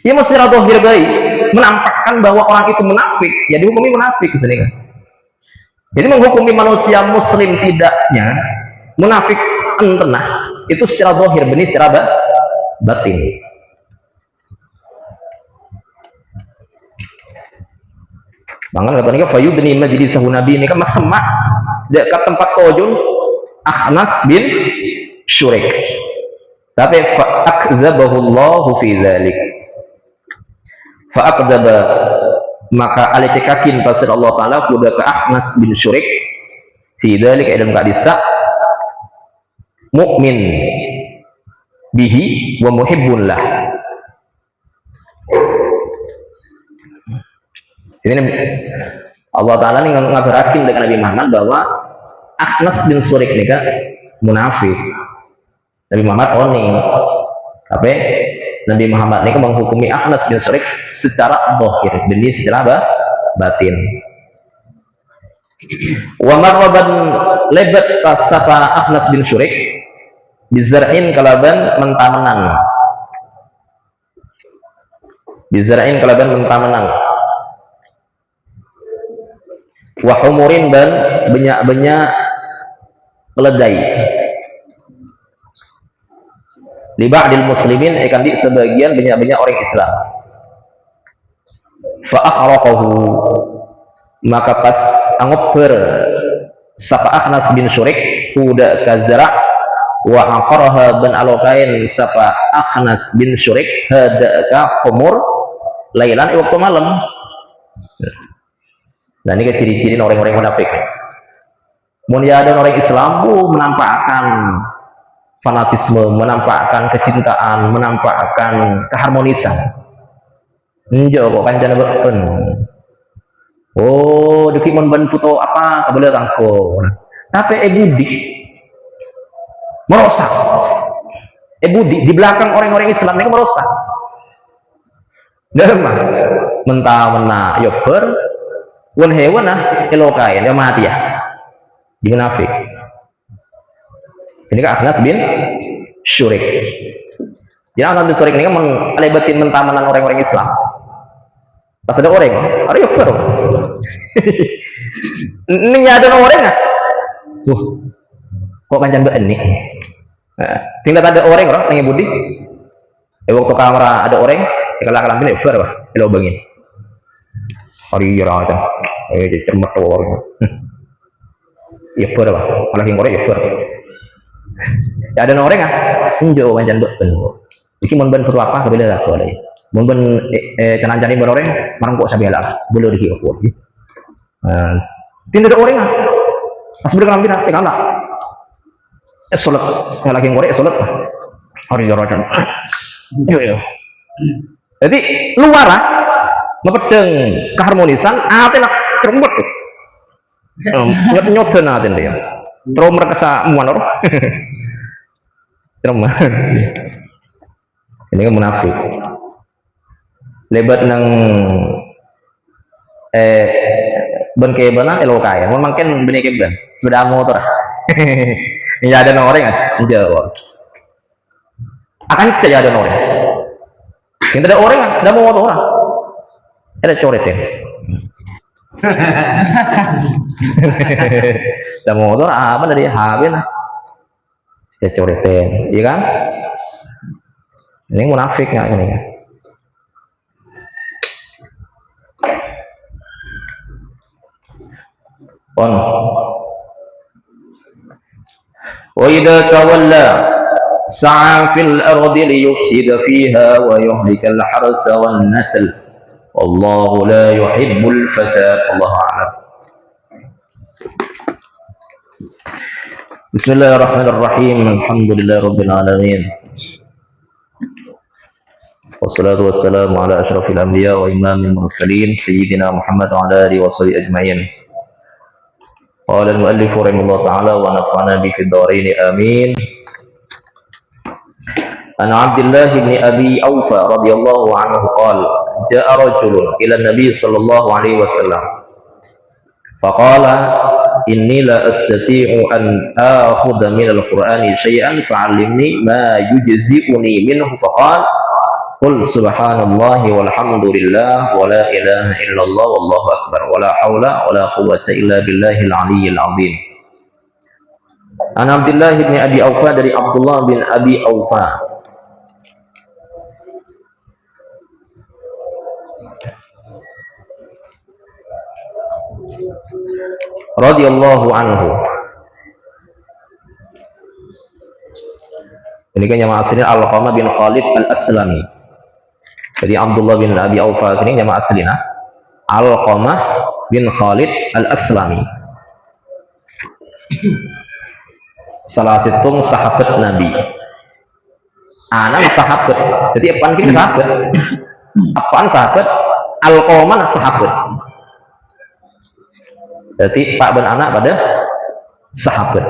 Ia mau secara zahir baik menampakkan bahwa orang itu munafik, ya dihukumi munafik sini kan. Jadi menghukumi manusia muslim tidaknya munafik entena itu secara zahir, benih secara batin. Bangan kata nika fayudni majlisahu Nabi ini kan masemak dekat tempat tojun Ahnas bin Syurik. Tapi fa'akdzabahu Allah fi dzalik. Fa'akdzaba maka alecekakin pasir Allah Ta'ala kuda ke Ahnas bin Syurik fi dzalik dalam kadisa mukmin bihi wa muhibbun lah. Ini Allah Ta'ala ini ngabarakin dengan Nabi Muhammad bahwa Ahnas bin Surik ini kan munafik. Nabi Muhammad oning, tapi Nabi Muhammad ini kan menghukumi Ahnas bin Surik secara zahir, benih secara batin. Wa marwaban lebat pasapa Ahnas bin Surik bizar'in kalaban mentamenang. Bizar'in kalaban mentamenang. Wa humurin dan banyak-banyak keledai li ba'dil muslimin akan di sebagian banyak-banyak orang Islam. Fa ahraqahu maka pas angopper sapa Ahnas bin Syurik uda kazara wa aqaraha ban alokain sapa Ahnas bin Syurik hadaka humur lailan waktu malam. Nah ini ciri-ciri orang-orang munafik. Mulia ada orang Islam menampakkan fanatisme, menampakkan kecintaan, menampakkan keharmonisan. Enjo kok kanjana beun. Oh, deki mon ban puto apa kabel tangko. Tapi budi merosak. Budi di belakang orang-orang Islam ini merosak. Dalam mentah-mentah yober wan hewan elokai dia mati ya di munafik. Ini kan Ahnas bin Syurik. Jadi Ahnas bin Syurik ini kan melebatin mentamanan orang-orang Islam. Pas ada orang, ada yuk baru. Ini ada orang nggak? Kok kancan be ini? Tinggal ada orang yang budi. Waktu kamera ada orang, kalau ini baru, kalau bangin. Hari rata, cermat orang. Ya ber, malah yang orang ya ber. Ya ada orang ah, enjo kancan ben. Iki mun ben perlu apa kabeh lah soalnya. Mun ben canan-canin ben orang, marang kok sabela, boleh diki aku. Tidak ada orang ah. Pas beri kelambi nak tinggal lah. Solat, yang lagi ngorek solat. Hari rata. Yo. Jadi luar ah. Ngepedeng keharmonisan ate nak cerembet nyot-nyoten ate dia terus merkasa muanor cerembet ini kan munafik lebat nang ben ke bana elo kaya mun mangken bene ke ben sudah motor Ya ada orang kan? Jawab. Akan tidak ada orang. Yang tidak ada orang, tidak mau orang. Ada coret ya. Tidak mau orang apa dari habis lah. Ya coretin, iya kan? Ini munafik nggak ini? On. وإذا تولى سعى في الأرض ليفسد فيها ويهلك الحرث والنسل والله لا يحب الفساد الله أعلم. بسم الله الرحمن الرحيم الحمد لله رب العالمين والصلاة والسلام على أشرف الأنبياء وإمام المرسلين سيدنا محمد وعلى آله وصحبه أجمعين. قال المؤلف رحمه الله تعالى ونفعنا به في الدارين آمين. عن عبد الله بن أبي أوفى رضي الله عنه قال جاء رجل إلى النبي صلى الله عليه وسلم فقال إني لا أستطيع أن آخذ من القرآن شيئا فعلمني ما يجزئني منه فقال قل سبحان الله والحمد لله ولا إله إلا الله والله أكبر ولا حول ولا قوة إلا بالله العلي العظيم. عن عبد الله بن أبي أوفى dari Abdullah bin Abi Aufa radhiyallahu anhu. Ini kan nama aslinya Alqamah bin Khalid al-Aslami. Jadi Abdullah bin Abi Aufa ini nama aslinya Alqamah bin Khalid al-Aslami. Salah satu sahabat Nabi. Anak sahabat. Jadi apaan kita sahabat? Apaan sahabat? Alqamah sahabat. Jadi pak dan anak pada sahabat.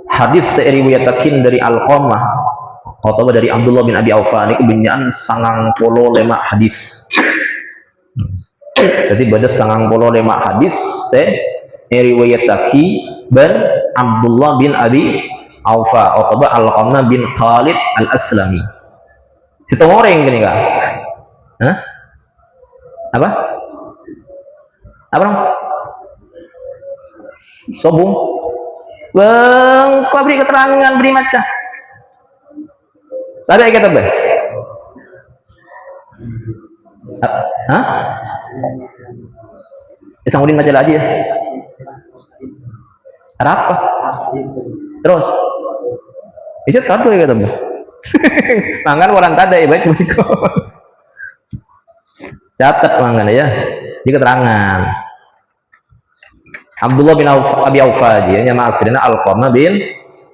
Hadis riwayatakin dari Alqamah atau dari Abdullah bin Abi Aufa ini kebanyakan 95 hadis. Jadi pada 95 hadis riwayataki dan Abdullah bin Abi Aufa atau Alqamah bin Khalid al-Aslami. Situ orang gini kak? Hah? Apa? Apa dong? Sobung? Bang, kau beri keterangan, beri macam. Ada kata bang? Hah? Sangudin baca lagi ya. Ada apa? Terus? Itu kado ya kata bang. Mangan orang tada ya baik mereka. Catat mangan ya. Di keterangan. Abdullah bin Abi Aufa dia nama aslinya Alqamah bin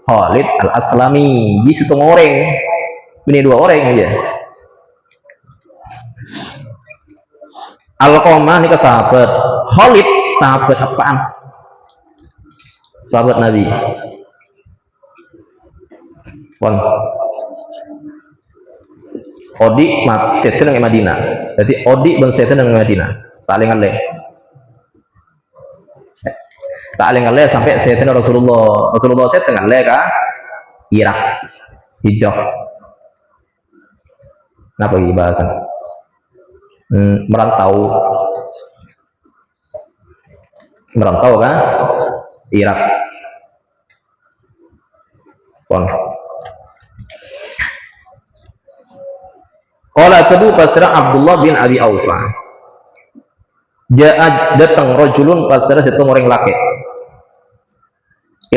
Khalid al-Aslami. Di situ orang. Ini dua orang aja. Alqamah ini ke sahabat. Khalid sahabat apaan? Sahabat Nabi. Pon. Odi setan dengan Madinah. Jadi Odi ben setan dengan Madinah. Paling aleh. Tak aleh sampai setan Rasulullah. Rasulullah setan aleh ka Irak. Hijrah. Kenapa lagi bahasan? Merantau kan? Irak. Pon. Qala kedua pasrah Abdullah bin Abi Aufa. Ja'a datang rajulun pasrah satu orang laki.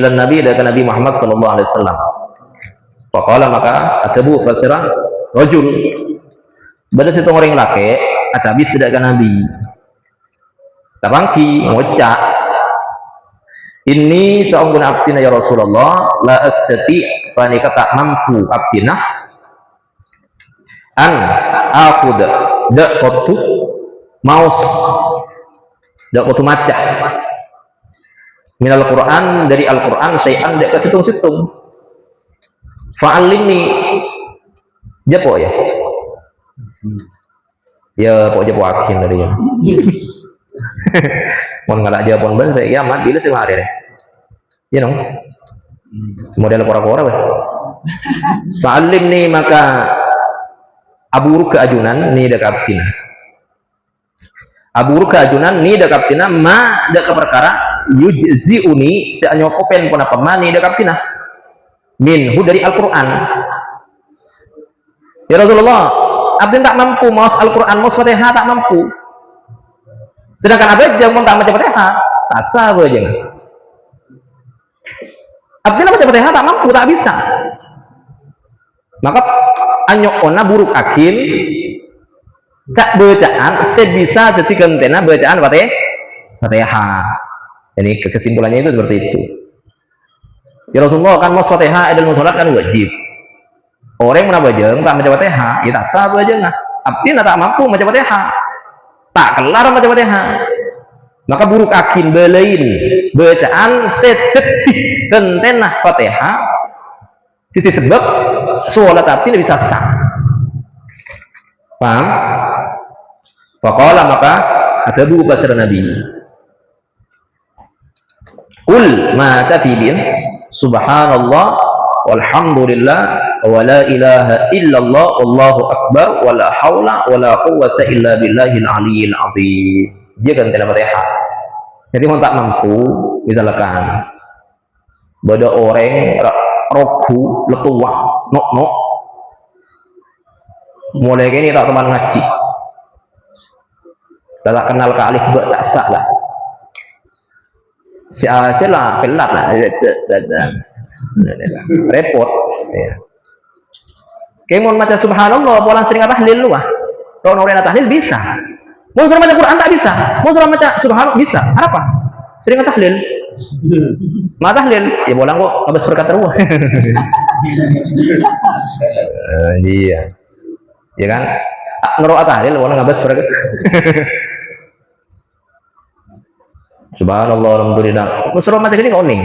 Ila Nabi dari Nabi Muhammad sallallahu alaihi wasallam. Faqala maka atabu pasrah rajul. Pada satu orang laki atabi sedekah Nabi. Tabangki ngocak. Ini seorang abdina ya Rasulullah la astati panika tak mampu abdina an aku dak kotu maus dak kotu maca minal Quran dari Al-Quran sayan dak kesitung-situng fa'allimni japo ya pok japo akhir dari ya Mau nggak jawab pun bener ya kiamat bila sih hari deh. Ya dong. Model pora-pora weh. Fa'alim nih maka aburu keajunan ni dekaptina. Aburu keajunan ni dekaptina ma dek perkara yujziuni seanyokopen pun apa mani dekaptina. Minhu dari Al-Qur'an. Ya Rasulullah, abdi tak mampu maus Al-Qur'an, maus Fatihah tak mampu. Sedangkan abdi jangan tak baca Fatihah, tak sah aja. Abdi baca Fatihah tak mampu, tak bisa. Maka anyokona buruk akin cak bacaan sebisa detik kentena bacaan Fatihah. Jadi kesimpulannya itu seperti itu. Ya Rasulullah kan maus Fatihah adalah musolat kan wajib. Orang yang menabajeng tak baca Fatihah, ya tak sah aja nggak. Abdi tak mampu baca Fatihah, tak kelar baca Fatihah. Maka buruk akin belain bacaan sedetik kentena Fatihah. Titik sebab sholat abdi bisa sah. Paham? Faqala maka ada buku pasar Nabi. Kul ma tatibin subhanallah walhamdulillah wa la ilaha illallah wallahu akbar wa la haula wa la quwwata illa billahil aliyyil azim. Dia kan tidak Fatihah. Jadi mau tak mampu misalkan pada orang roku letua nok mulai gini tak teman ngaji tak kenal ke alif ba tak sah lah si aja lah pelat lah repot ya. Kemon baca subhanallah pola sering tahlil lu ah kalau orang tahlil bisa mau suruh baca Quran tak bisa mau suruh baca subhanallah bisa apa sering tahlil ma tahlil ya bolang kok habis berkata ruah iya ya kan ngeroak tahlil bolang habis berkata subhanallah alhamdulillah suruh baca gini kau ning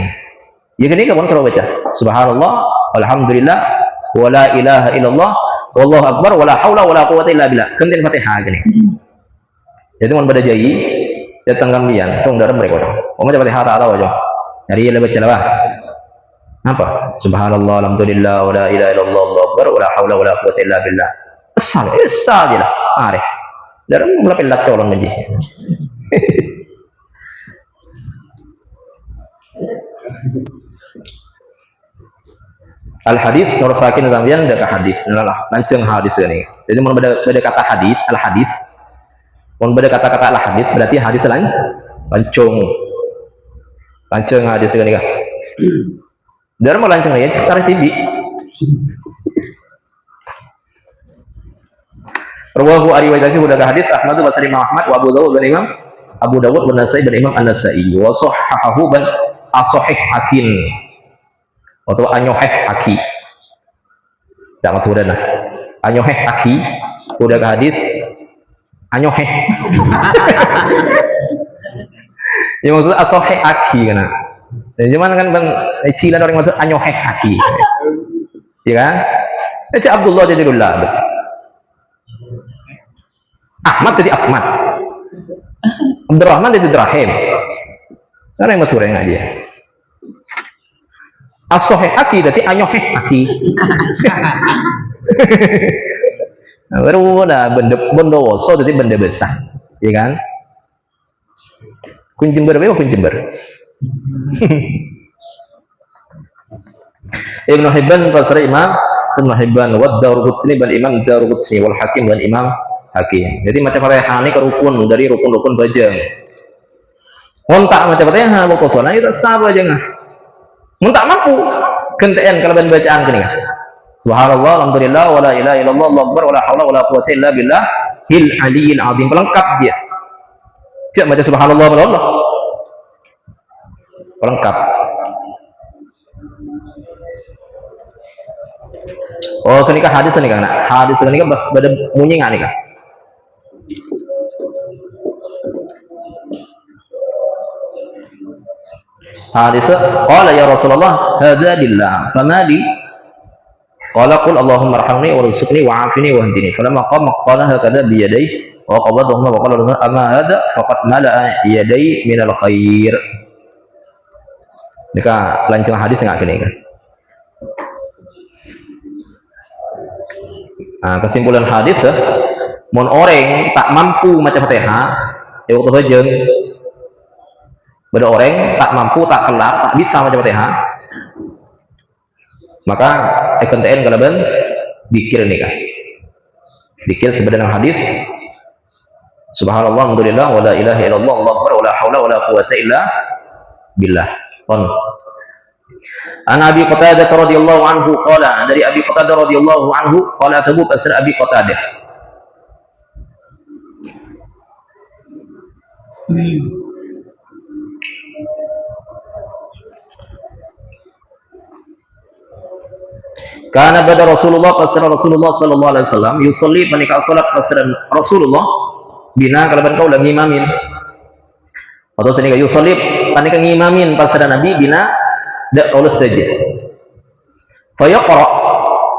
ya gini kau suruh baca subhanallah alhamdulillah wala ilaha illallah wallahu akbar wala haula wala quwwata illa billah kentin Fatihah gini jadi mon pada jai datang kalian tong dalam mereka dong baca Fatihah tak tahu aja jadi lebih baca lah apa subhanallah alhamdulillah wala ilaha illallah wallahu akbar wala haula wala quwwata illa billah asal dia lah arif dalam mulai pelat colong menji al hadis nur sakin sampeyan ada hadis lanceng hadis ini jadi mau beda kata hadis al hadis mau beda kata-kata al hadis berarti hadis lain lanceng hadis ini kan dari mau lanceng ya secara TV rawahu ariwayatake udah hadis Ahmad wa Salim Ahmad wa Abu Dawud dan Imam Abu Dawud dan Nasai dan Imam An-Nasai wa sahahahu ban asahih hakin atau anyoheh aki tak maksud dah anyoheh aki udah ke hadis anyoheh yang maksud asahih aki kan cuman kan bang cilan orang maksud anyoheh aki ya kan itu Abdullah jadi Abdullah Ahmad jadi Asmad Abdurrahman jadi Ibrahim karena yang maksud yang aja as-sahih aki berarti anyoheh aki baru ada benda woso jadi benda besar ya kan kunjember kunjember Ibnu Hibban pasal Imam Ibnu Hibban wa Daruqutni bal Imam Daruqutni wal Hakim dan Imam Hakim jadi macam Fatihah ini rukun dari rukun-rukun bajang montak macam Fatihah mau kosona itu sabar aja nggak tak mampu gentian kalaban bacaan gini subhanallah alhamdulillah wala ilaha illallah allahu akbar wala haula wala quwwata illa billah hil aliyil azim pelengkap dia cek baca subhanallah wallah pelengkap oh kenikah hadis ini kan hadis ini kan bas pada munyi nggak nih kan hadis qala ya Rasulullah hadza lillah fama li qala qul Allahumma arhamni warzuqni wa'afini wahdini falamma qama qala hakadha bi yadayhi wa qabadahuma wa qala Rasulullah amma hada faqad mala'a yadai minal khair. Nika lancung hadis enggak gini kan. Nah, kesimpulan hadis ya, mun orang tak mampu maca Fatihah, ya waktu hajeng. Beda orang tak mampu, tak kelak, tak bisa maca Fatihah, maka ekenten kalaban dikir nih kan. Dikir sebenarnya hadis subhanallah alhamdulillah wa la ilaha illallah allahu akbar wa la haula wa la quwata illa billah. An Abi Qatadah radhiyallahu anhu qala, dari Abi Qatadah radhiyallahu anhu qala tabu pasal Abi Qatadah. Karena pada Rasulullah pasal Rasulullah sallallahu alaihi wasallam yusolli panika salat pasal Rasulullah bina kalaban kau lagi imamin atau sini yusolli panika ngimamin pasal Nabi bina dak kaulas saja. Fayaqra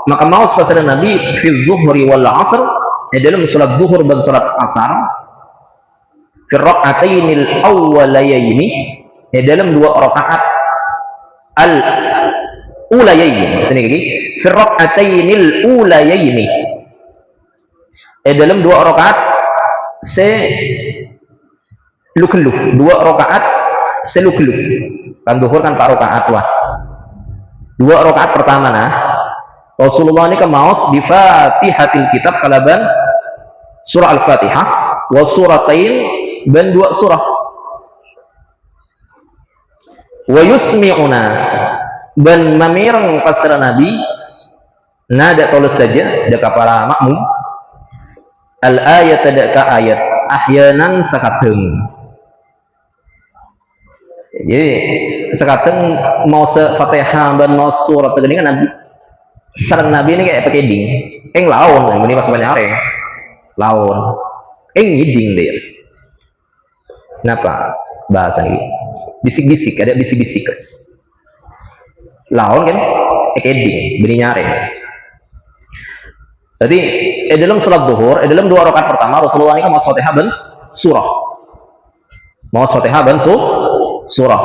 maka maus pasal Nabi fil zuhri wal asr dalam salat zuhur dan salat asar fi raq'atainil awwalayaini dalam dua rakaat al ulayaini sini lagi fi raq'atainil ulayaini dalam dua rakaat selukluh, dua rakaat selukluh. Kan zuhur kan 4 rakaat wah. 2 rakaat pertama nah Rasulullah ini kemaus di Fatihatil Kitab kalaban surah Al-Fatihah wa suratain dan 2 surah. Wa yusmi'una dan mamirang pasra Nabi nada tulis saja deka para makmum al ayat deka ayat ahyanan sakateng. Jadi sekateng mau se-Fatihah dan mau surat ini kan Nabi sareng Nabi ini kayak pakai ding laun ini pas banyak orang laun ngiding dia kenapa bahasa ini bisik-bisik ada bisik-bisik laun kan pakai ding beri nyare. Jadi dalam salat zuhur dalam 2 rakaat pertama Rasulullah ini kan mau Fatihah dan surah mau Fatihah dan surah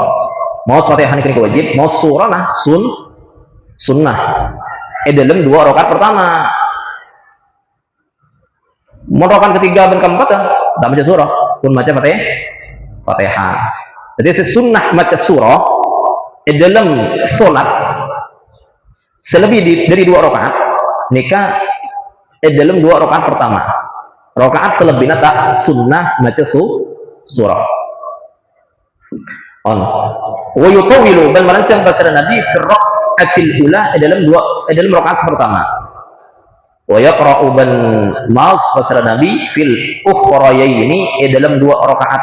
mau Fatihah ini wajib mau surah nah sunnah dalam 2 rakaat pertama. Mau rakaat ketiga dan keempat tak baca surah pun baca Fatihah. Jadi sunnah baca surah dalam solat selebih dari 2 rakaat nikah dalam 2 rakaat pertama. Rakaat selebihnya tak sunnah baca surah. Wa yutawilu dan merancang pasal Nabi fi raq'atil ula dalam rakaat pertama. Wa yaqra'u ban mas pasal Nabi fil ukhrayaini dalam 2 rakaat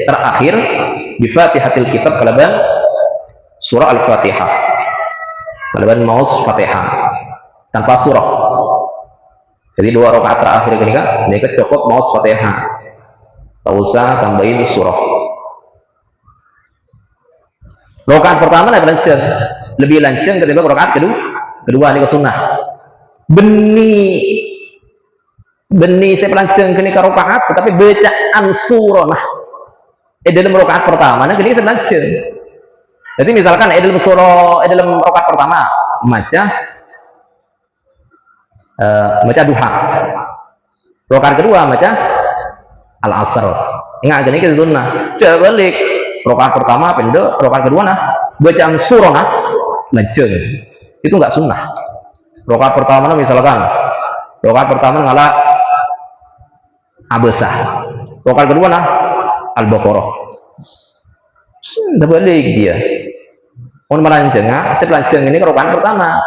terakhir di Fatihatil Kitab kalaban surah Al-Fatihah. Kalaban maus Fatihah tanpa surah. Jadi 2 rakaat terakhir ini kan mereka cukup maus Fatihah. Tak usah tambahin surah. Rakaat pertama lebih lanceng ketimbang rakaat kedua ini ke sunnah. Beni saya pelanceng kini ke rakaat tetapi bacaan surah nah dalam rakaat pertama nah kini saya pelanceng. Jadi misalkan dalam surah dalam rakaat pertama maca duha. Rakaat kedua maca al-asr. Ingat gini ke sunnah. Coba balik rakaat pertama pendek, rakaat kedua nah bacaan surah nah lanceng. Itu enggak sunnah. Rakaat pertama misalkan rakaat pertama ngalah Abasah. Rakaat kedua nah Al-Baqarah. Sudah balik dia. On merancang, sepelanceng ini rakaat pertama.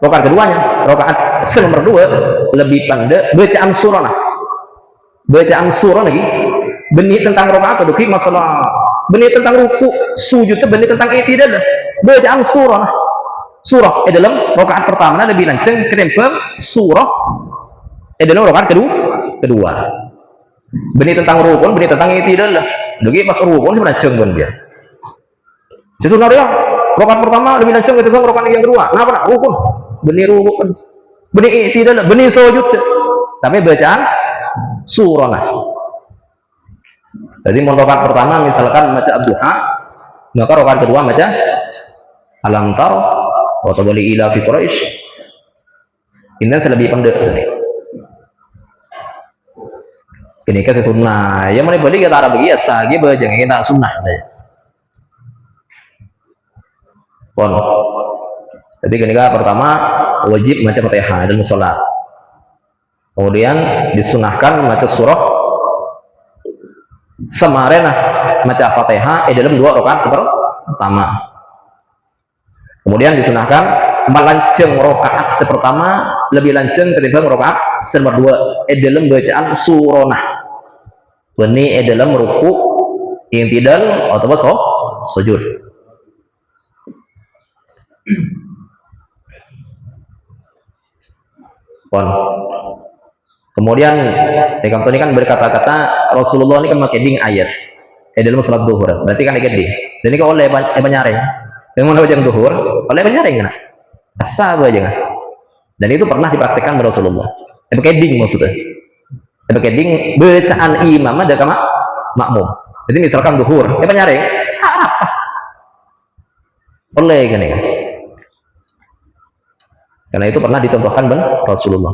Rakaat keduanya, rakaat nomor 2 lebih pendek bacaan surah nah. Bacaan surah lagi. Benih tentang rakaat itu masalah. Benih tentang ruku, sujud, benih tentang i'tidal. Bacaan surah nah. Surah dalam rakaat pertama lebih lanceng ketimbang surah dalam rakaat kedua. Benih tentang rukun, benih tentang i'tidal lah. Lagi pas rukun sebenarnya lanceng pun dia. Sesuatu dia rakaat pertama lebih lanceng ketimbang rakaat yang kedua. Kenapa nak rukun? Benih rukun. benih i'tidal, benih sujud, tapi bacaan suronah. Jadi rakaat pertama misalkan baca ad-duha, maka rakaat kedua baca alam tar wa tabali ila fi quraish. Ini lebih pendek. Ini kan sunnah. Yang mana boleh kita Arab biasa, gitu aja kita sunnah. Pon. Jadi ketika pertama wajib baca Fatihah dalam sholat. Kemudian disunahkan baca surah semarena baca Fatihah dalam 2 rakaat pertama. Kemudian disunahkan melanceng rakaat sepertama lebih lanceng ketimbang rakaat kedua dalam bacaan suronah. Ini dalam ruku, i'tidal atau sujud. Kemudian Peygamber ini kan berkata-kata Rasulullah ini kan pakai ding ayat dalam salat zuhur. Berarti kan ding. Dan ini kan oleh penyaring. Yang mana wajah zuhur oleh penyaring kan? Asa aja kan. Dan itu pernah dipraktikkan Rasulullah. Pakai ding maksudnya. Pakai ding bacaan imam ada kama makmum. Jadi misalkan zuhur, penyaring apa? Oleh kan ya. Karena itu pernah dicontohkan Rasulullah.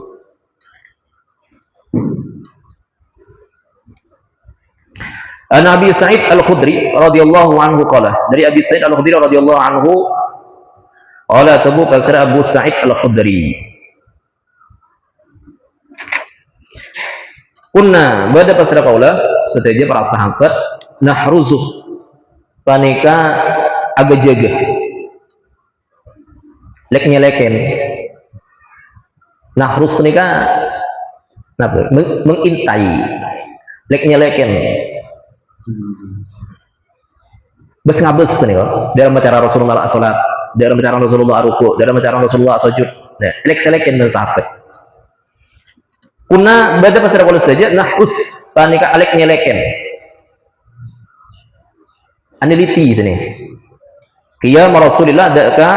Nabi Sa'id Al-Khudri radhiyallahu anhu qala, dari Abi Sa'id Al-Khudri radhiyallahu anhu qala tabu kasra Abu Sa'id Al-Khudri. Kunna bada pasra qaula seteja para sahabat nahruzu panika agak jaga lek nyeleken nahrus nika napa mengintai lek nyeleken bes ngabes nih kok dalam acara Rasulullah salat, dalam acara Rasulullah ruku, dalam acara Rasulullah sujud. Nah, lek selekin dan sahabat. Kuna bada pasar kalau saja nahus panika alek nyeleken. Aneliti sini. Qiyam Rasulullah daka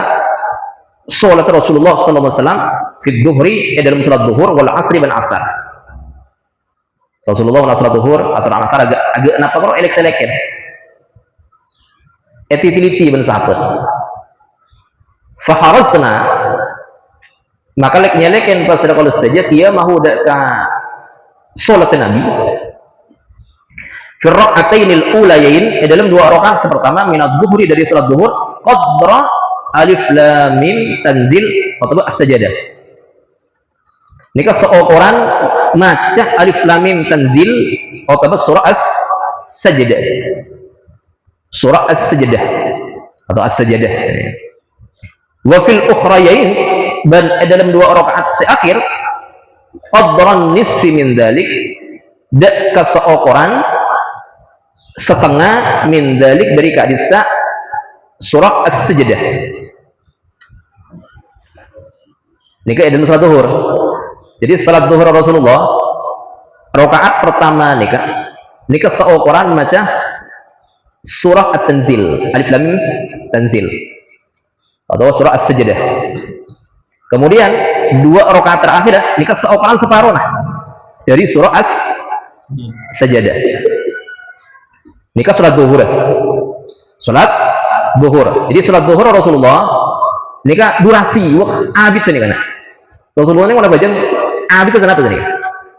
salat Rasulullah sallallahu alaihi wasallam fi dhuhri dalam salat zuhur wal asri wal asar. Rasulullah wal salat zuhur, asar asar agak napa kok elek seleken. Etitiliti ben sahabat. Faharasna maka lek nyeleken pas ada kalau saja dia mahu ka salat Nabi fi rak'atainil ulayain dalam 2 rakaat sepertama minat zuhri dari salat zuhur qadra alif lam mim tanzil atau as-sajadah. Nika seorang maca alif lam mim tanzil atau surah as-sajadah. Surah as-sajadah atau as-sajadah. Wa fil ukhrayain dan dalam 2 rakaat seakhir qadran nisfi min dalik dak ka seorang setengah min dalik dari kadisa surah as-sajadah. Nika dalam salat zuhur. Jadi salat zuhur Rasulullah rakaat pertama nika seorang maca surah at-tanzil alif lam mim tanzil atau surah as-sajadah. Kemudian 2 rakaat terakhir nika seorang separuh dari surah as-sajadah. Nika salat zuhur. Salat zuhur. Jadi salat zuhur Rasulullah nika durasi abid nih kan. Rasulullah ini mana bagian abid sana tuh nih.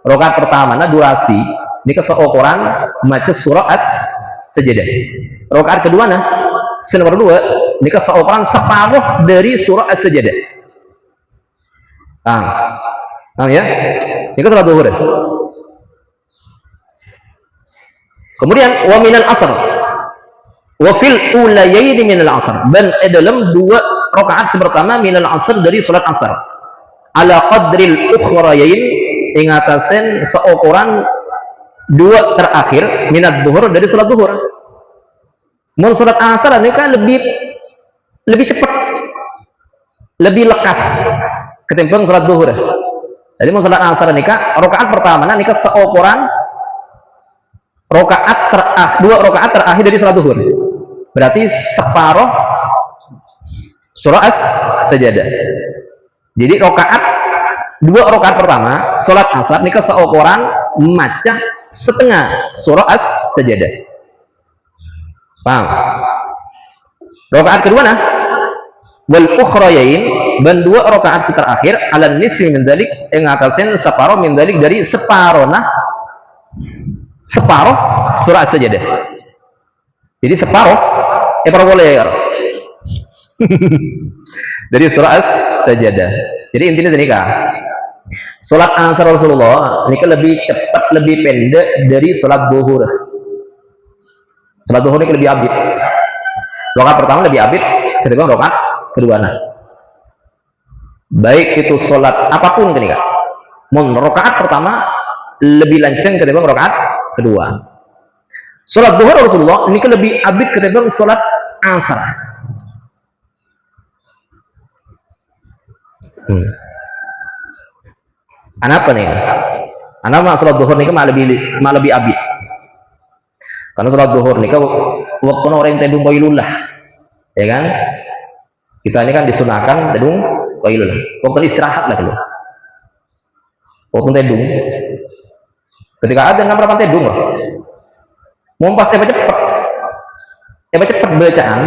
Rakaat pertama durasi nika seorang maca surah as-sajadah. Rakaat kedua nomor 2 nika seorang separuh dari surah as-sajadah. Ya. Nika salat zuhur. Kemudian wa minal asr. Wa fil ulayain minal asr. Dan dalam 2 rakaat pertama minal asr dari salat asar. Ala qadril ukhrayain ing atasen seorang 2 terakhir minat zuhur dari salat zuhur. Mun salat asar nika lebih cepat. Lebih lekas ketimbang salat zuhur. Jadi mun salat asar nika rakaat pertama nika seorang rakaat terakhir 2 rakaat terakhir dari salat zuhur. Berarti separuh surah as-sajadah. Jadi rakaat dua rakaat pertama salat asar nika seokoran maca setengah surah as-sajadah. Paham? Rakaat kedua nah wal ukhrayain dan dua rakaat terakhir ala nisfi min dalik yang atasin separuh min dalik dari separuh surah as-sajadah. Jadi separuh boleh dari surah as-sajadah. Jadi intinya tadi kah salat asar Rasulullah ini lebih cepat, lebih pendek dari salat zuhur. Salat zuhur ini lebih abid. Rakaat pertama lebih abid ketimbang rakaat kedua. Nah, baik itu salat apapun ini kah. Rakaat pertama lebih lancang ketimbang rakaat kedua. Salat zuhur Rasulullah ini lebih abid ketimbang salat asar. Kenapa nih? Kenapa salat zuhur nih malah lebih abid? Karena salat zuhur nih waktu orang tedung qailullah, ya kan? Kita ini kan disunahkan tedung qailullah. Waktu istirahat lah dulu. Waktu tedung. Ketika ada nggak berapa tedung loh. Mau pas cepat bacaan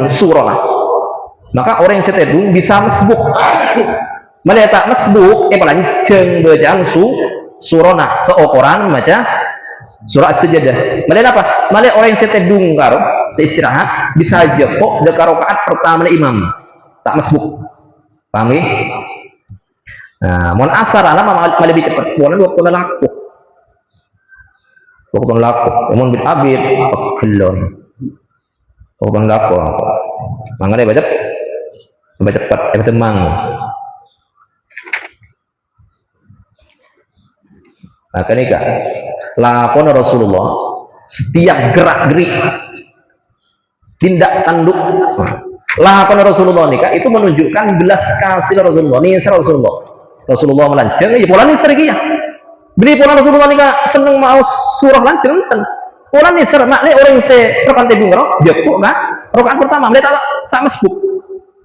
surah. Maka orang yang setedung bisa mesbuk. Malah tak mesbuk, pelanceng bacaan surona seokoran baca surah as-sajadah. Malah apa? Malah orang yang setedung karo seistirahat bisa aja kok deka rakaat pertama imam tak mesbuk. Paham ya? Nah, mon asar alam malah lebih cepat. Waktu laku, mon bil abid kelon. Waktu laku. Mangane baca cepat, temang. Nah, kenika lakon Rasulullah setiap gerak-gerik tindak tanduk lakon Rasulullah nika itu menunjukkan belas kasih Rasulullah. Nih Rasulullah melanceng ya pola nih sergia. Beli pola Rasulullah nika seneng mau surah lanceng ten. Pola nih ser makne orang se rekan tebung ro jepuk kan rakaat pertama mereka tak mesbuk.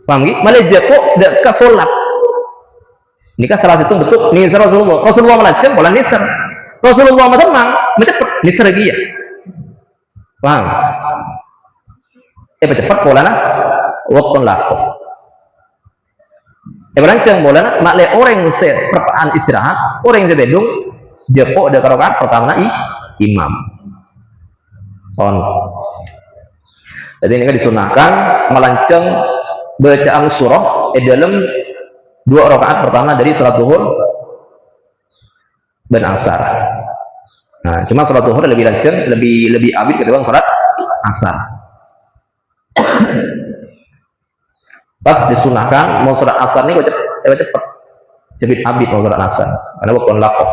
Paham nggih? Malah jepuk dak ka salat. Ini kan salah satu bentuk nisar Rasulullah melanceng pola nisar. Rasulullah mademang mencepat nisar lagi ya. Paham? Cepat pola na waktu laku. Melanceng pola na makle orang se perpaan istirahat, orang yang sededung jepuk dak rakaat pertama imam. On. Jadi ini kan disunahkan melanceng bacaan surah dalam dua rakaat pertama dari salat zuhur dan asar. Nah, cuma salat zuhur lebih lanceng, lebih abid ketimbang salat asar. Pas disunahkan mau salat asar nih cepat, cepit abid mau salat asar. Karena waktu lakoh.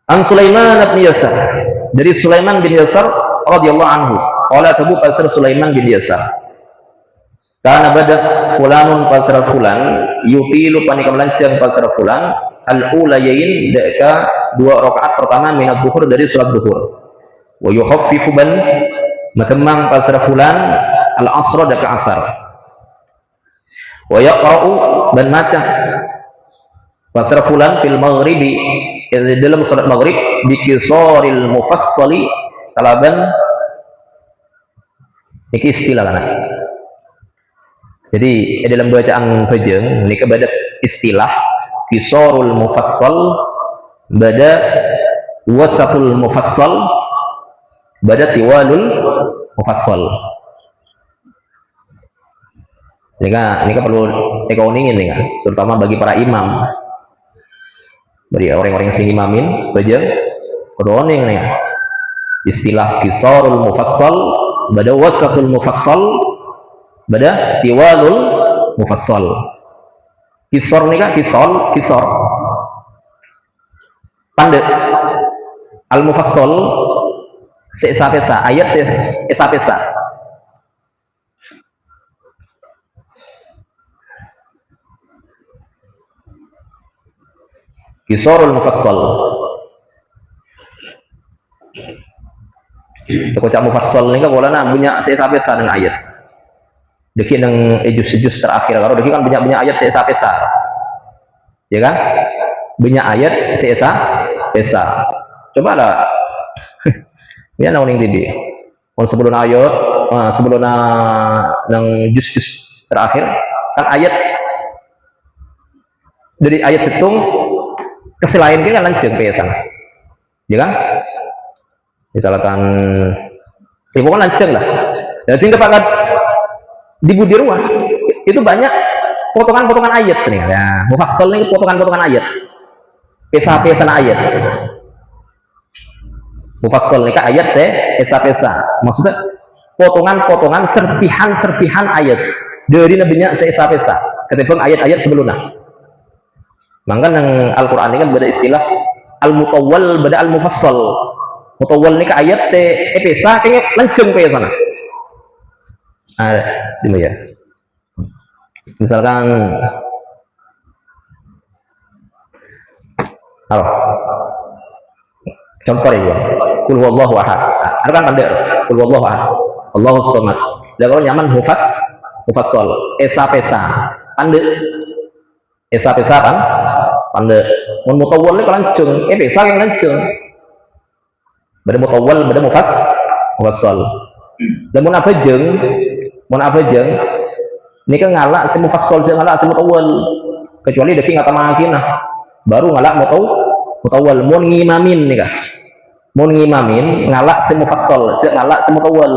An Sulaiman bin Yasar, dari Sulaiman bin Yasar radhiyallahu anhu. Qala Abu Basr Sulaiman bin Yasar. Karena bada fulanun pasar fulan yutilu panika melancang pasar fulan al-ulayain deka dua rakaat pertama minat zuhur dari salat zuhur. Wa yukhaffifu ban matemang pasar fulan al-asr deka asar. Wa yaqra'u dan mata pasar fulan fil maghribi dalam salat maghrib bi qisaril mufassali talaban iki istilah kana. Jadi dalam bacaan bajeng ini kepada istilah qisarul mufassal bada wasatul mufassal bada tiwalul mufassal. Ini kan perlu ekoningin nih kan, terutama bagi para imam. Bagi orang-orang yang sing imamin bajeng kudu nih istilah qisarul mufassal bada wasatul mufassal bada tiwalul mufassal. Kisor nih kan kisor pandai al mufassal seesa ayat seesa Kisorul mufassal. Kocak mufassal ini kan boleh nak punya seesa dengan ayat. deki nang jus terakhir kalau deki kan banyak ayat seesa pesa, ya kan, banyak ayat seesa pesa. Coba lah ya nang tadi sebelum ayat sebelum nang jus terakhir kan ayat dari ayat setung keselain kan lanceng pesan, ya kan, misalkan ibu kan lanceng lah, dan tinggal pakai di budi rumah itu banyak potongan-potongan ayat sering ya, mufassal ini potongan-potongan ayat, pesa-pesa ayat, mufassal ini kan ayat pesa-pesa, maksudnya potongan-potongan serpihan-serpihan ayat dari nabinya pesa-pesa ketimbang ayat-ayat sebelumnya. Maka yang Al-Quran ini kan beda istilah al-mutawwal beda al-mufassal. Mutawwal ini ke ayat pesa kayaknya lanceng ke sana. Dulu ya. Misalkan halo. Contoh ya, Qul huwallahu ahad. Ada kan tanda Qul huwallahu ahad. Allahus samad. Dan kalau nyaman mufassal, pesa tanda pesa kan tanda mun mutawwal ini lanceng pesa yang lanceng beda mutawwal beda mufassal dan mun abajeng ini kan ngalak si mufassal jeung ngalak si mutawwal kecuali deki ngata makinah baru ngalak mutawwal mun ngimamin nih kah mun ngimamin ngalak si mufassal jeung ngalak si mutawwal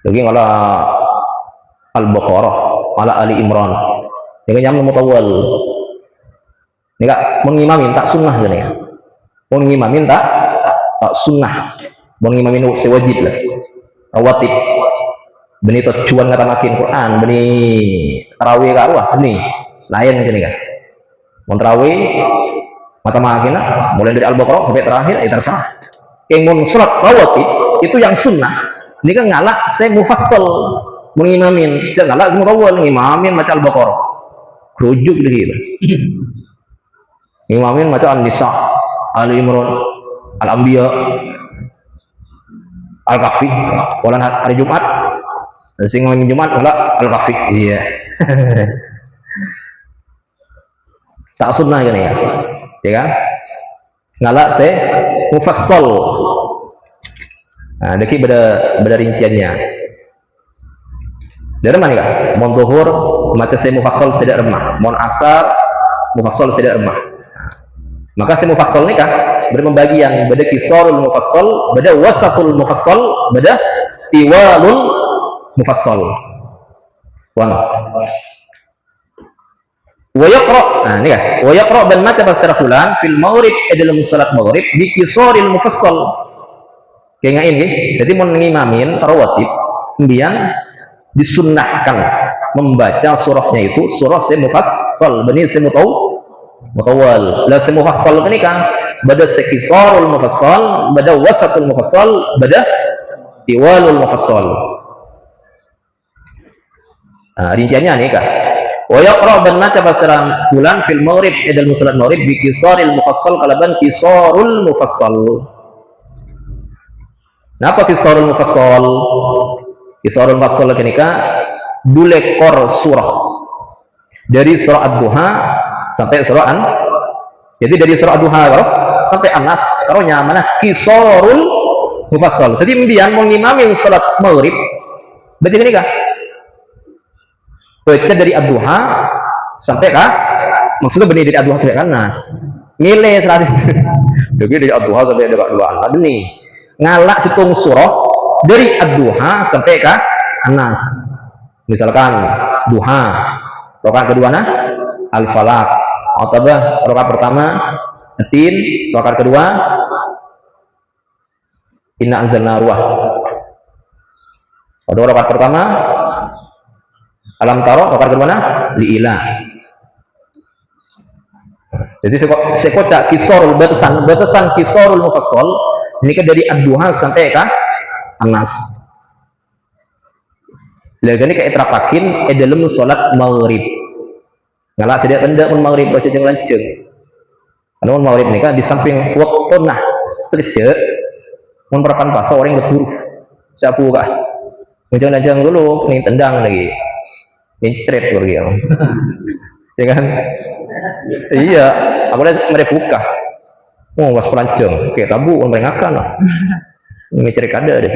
lagi ngalak Al-Baqarah ngalak Ali Imran yang nyaman mutawwal ini kak mengimamin tak sunnah gini ya mengimamin tak sunnah mengimamin sewajib lah rawatib benih tujuan kata makin Quran benih tarawih ke arwah benih lain gini kan mau tarawih mata makin mulai dari Al-Baqarah sampai terakhir terserah yang mau surat rawatib itu yang sunnah ini kan ngalak saya mufassal mengimamin jangan ngalak semua mutawwal mengimamin macam Al-Baqarah rujuk gitu. Imamin macam An-Nisa, Ali Imran, Al-Anbiya, Al-Kahfi. Kalau hari Jumat, sing ngomongin Jumat enggak Al-Kahfi. Iya. Tak sunnah kan ya. Ya kan? Ngalak saya mufassal. Nah, deki beda rinciannya. Dari mana kah? Mon duhur macam saya mufassal tidak remah. Mon asar mufassal tidak remah. Maka saya mufassal ni kah berpembagian beda kisarul mufassal, beda wasatul mufassal, beda tiwalul mufassal. Wan. Wa yaqra. Nah, ni kah? Wa yaqra dan mata basara fulan fil maghrib dalam salat maghrib bi kisaril mufassal. Kayak ini, jadi mon ngimamin rawatib kemudian disunnahkan membaca surahnya itu surah mufassal benih mutawwal lah mufassal ini kan bada sekisarul mufassal bada wasatul mufassal bada tiwalul mufassal. Rinciannya nih kak wa yaqra dan maca basara fulan fil maghrib dalam salat maghrib bi kisaril mufassal kalaban kisarul mufassal. Napa kisarul mufassal? Kisarul mufassal ini kak dulekor surah dari surah Ad-Duha sampai surah jadi dari surah Ad-Duha sampai An-Nas karonya mana kisarul mufassal. Jadi kemudian mau ngimamin salat maghrib baca ini kak baca dari Ad-Duha sampai kak maksudnya benih dari Ad-Duha sampai An-Nas nilai 100 jadi dari Ad-Duha sampai dekat Ad-Duha nih ngalak situng surah dari Ad-Duha sampai ke An-Nas. Misalkan duha, rakaat kedua Al-Falaq, atau rakaat pertama Tin, rakaat kedua Inna anzalna ruah. Pada rakaat pertama Alam Taro, rakaat kedua Li'ila. Jadi sekocak kisarul batasan kisarul mufassal ini kan dari Ad-Duha sampai ke An-Nas. Lagi kayak terapakin dalam sholat maghrib. Ngalah sedia tenda pun maghrib baca jeung lanceng. Anu maghrib ini kan di samping waktu nah sekejap mun parapan pasa orang berburu. Sapu kah? Ngejang-ngejang dulu, nih tendang lagi, ngintret pergi ya. Ya kan? Iya, aku lihat mereka buka. Oh, was pelancong, oke tabu, mereka akan lah. Ini cari kada deh.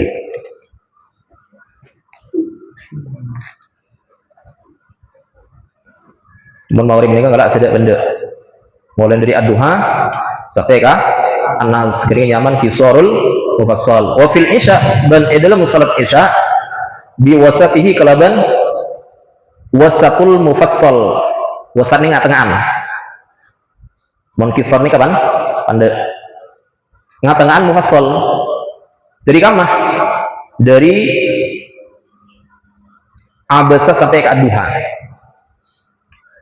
Mau ini kan nggak sedap benda. Mulai dari ad-duha sampai ke an-nas, kering nyaman kisorul mufassal. Wa fil isya dan dalam salat isya bi wasatihi kalaban wasatul mufassal. Wasat ni ngatengan. Mon kisor ni kapan? Anda ngatengan mufassal. Dari kamah? Dari abasa sampai ke ad-duha.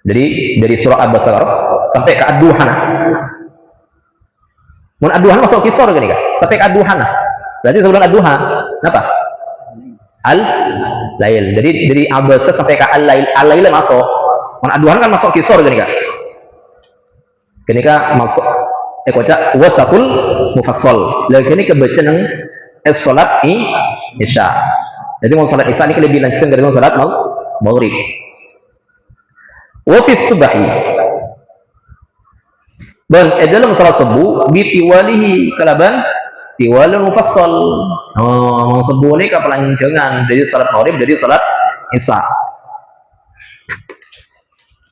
Jadi dari surah Abasa sampai ke ad-duha. Mun ad-duha masuk kisor gini kan? Sampai ke ad-duha. Berarti sebelum ad-duha, apa? Al-lail. Jadi dari abasa sampai ke al-lail, al-lail masuk. Mun ad-duha kan masuk kisor gini kan? Gini kan masuk kocak wasatul mufassal. Lagi ini kebaca nang salat isya. Jadi mau salat isya ini lebih lancang dari mau salat maghrib. Wafis subahi dan dalam salat subuh bitiwalihi kalaban tiwal mufassal. Oh, subuh ini kepelanjangan dari salat maghrib dari salat isya.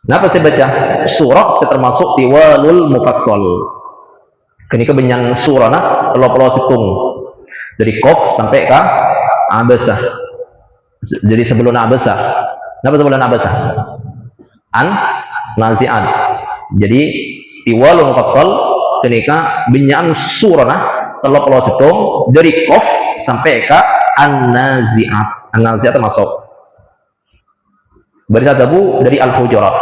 Kenapa saya baca surah saya termasuk tiwalul mufassal. Kini kebenyan surah nak kalau situng dari qaf sampai ke abasah. Jadi sebelum abasah. Kenapa sebelum abasah? Nazi'at. Jadi tiwalul mufassal kenika binyan surah kalau situng dari qaf sampai ke an-nazi'at. An-nazi'at termasuk. Baris tabu dari al-hujurat.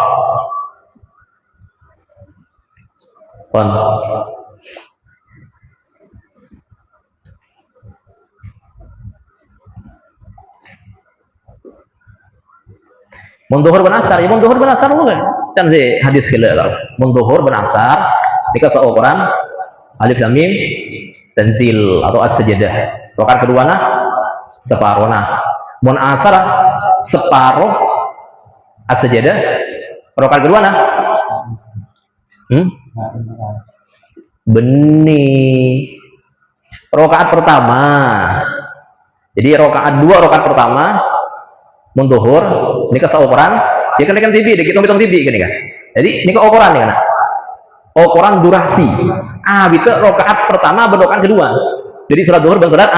Pon. Munduhur benasar, ya munduhur benasar loh kan si hadis gila kalau munduhur benasar jika seorang alif lam mim tanzil atau as-sajdah. Rakaat kedua nah separuh nah. Mun asar separuh as-sajdah. Rakaat kedua nah. Benih. Rakaat pertama. Jadi rakaat dua rakaat pertama munduhur ini ke saukuran ya kan TV deh kita hitung TV gini kan jadi ini ke ukuran nih kan ukuran durasi itu rokaat pertama berrokaat kedua jadi sholat duhur dan sholat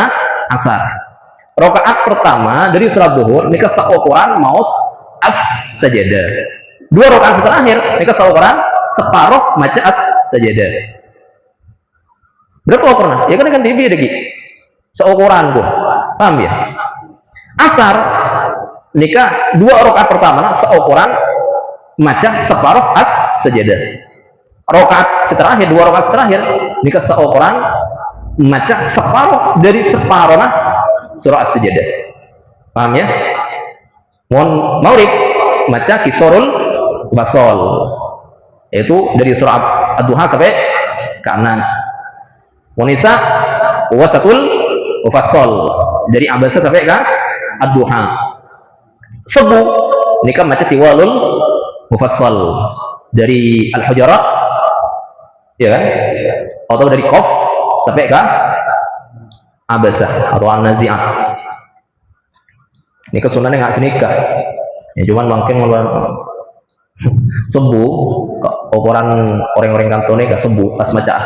asar rokaat pertama dari sholat duhur ini ke saukuran maus as-sajadah dua rokaat setelah akhir ini ke saukuran separuh maca as-sajadah berapa ukuran ya kan TV deh seukuran tuh paham ya asar nikah dua rakaat pertama seukuran maca separuh as-sajadah. Rakaat terakhir dua rakaat terakhir nikah seukuran maca separuh dari separuh surah as-sajadah. Paham ya? Mon maghrib maca kisorul mufassal. Itu dari surah ad-duha sampai ke an-nas. Mon isya wasatul mufassal dari abasa sampai ke ad-duha. Subuh nikah maca tiwalul mufassal dari al-hujurat ya kan atau dari qaf sampai ke abasah atau an-nazi'at nikah sunahnya nggak nikah ya cuman mungkin subuh ukuran orang-orang kantone gak subuh pas maca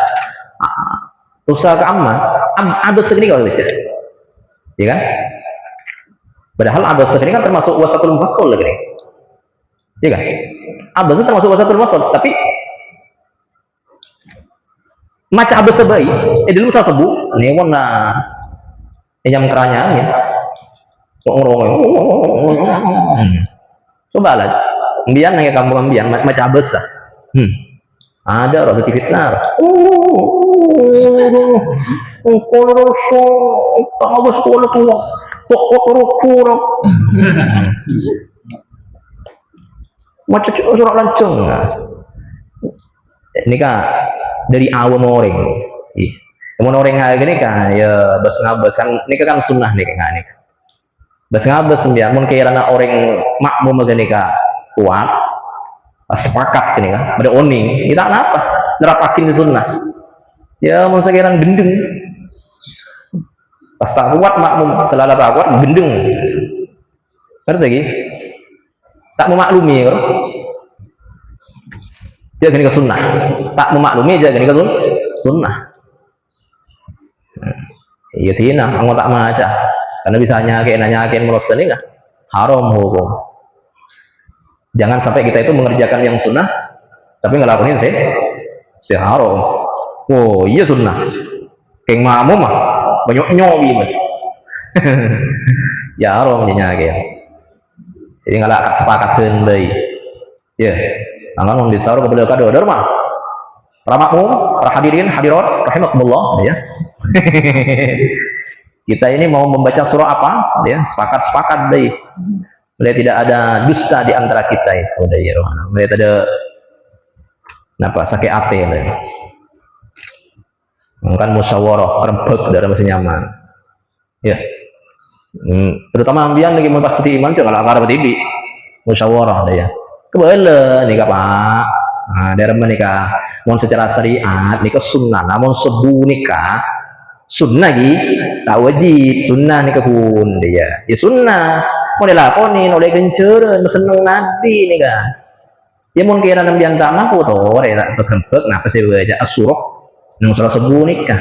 usaha ke abasah ini kalau baca ya kan. Padahal abasah ini kan termasuk wasatul mufassal lagi nih. Iya kan? Abasah termasuk wasatul mufassal, tapi maca abasah bayi, dulu saya sebut, nih warna yang keranya ya. Coba lah, ambian nanya kamu ambian maca abasah. Ada orang di fitnah. Kalau tahu sekolah tua. Kurang macam surat lancung ini kan dari awam orang orang gini kan ya bas ngabas kan ini kan sunnah nih kan bas ngabes sembian mun kira na orang makmum gini ka kuat sepakat gini ka pada oning kita apa nerapakin di sunnah ya mun sekirang gendeng pas tak kuat makmum selalu tak kuat gendeng ngerti lagi tak memaklumi kan dia gini ke sunnah tak memaklumi aja gini ke sunnah iya tina anggo tak maca karena bisa nyakin merosan ini haram hukum. Jangan sampai kita itu mengerjakan yang sunnah tapi ngelakuin si haram. Oh iya sunnah keng makmum mah banyak nyobi mah ya haram nyakin jadi nggak sepakat deui ya anggan mun disaur kepada kado mah para makmum para hadirin hadirat rahimakumullah ya kita ini mau membaca surah apa ya sepakat deh melihat tidak ada dusta di antara kita itu ya melihat ada kenapa sakit ate deh kan musyawarah rembek dari masih nyaman ya terutama ambian lagi mau pas peti iman tuh kalau akar peti musyawarah deh ya kebala nih pak nah dari menikah mau secara syariat nikah sunnah namun sebu nikah sunnah lagi tak wajib sunnah nikah pun dia ya sunnah mau dilakonin oleh genceran seneng nabi nih kan ya mungkin kira nambian tak mampu tuh ya tak berkembang nah pasti baca asurah nang surah sebu nikah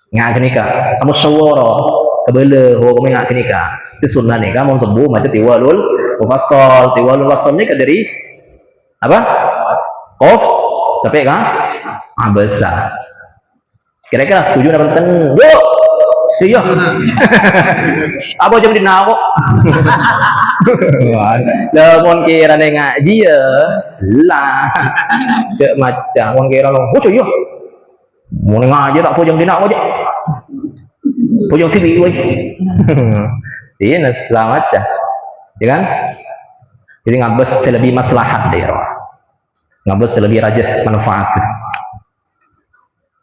nggak nikah kamu sawara kebele hukum nggak nikah itu sunnah nikah mau sebu macam tiwalul fasal nikah dari apa qaf sampai kan abasa kira-kira setuju apa enten yuk siyo apa jam dinawo lamun kira ngaji ya lah cek macam mun kira lo oh siyo mun ngaji tak pojong dinawo aja pojong TV we ini selamat ya kan jadi ngabes lebih maslahat deh ngabes lebih rajah manfaat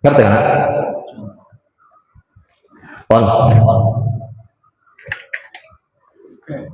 ngerti kan?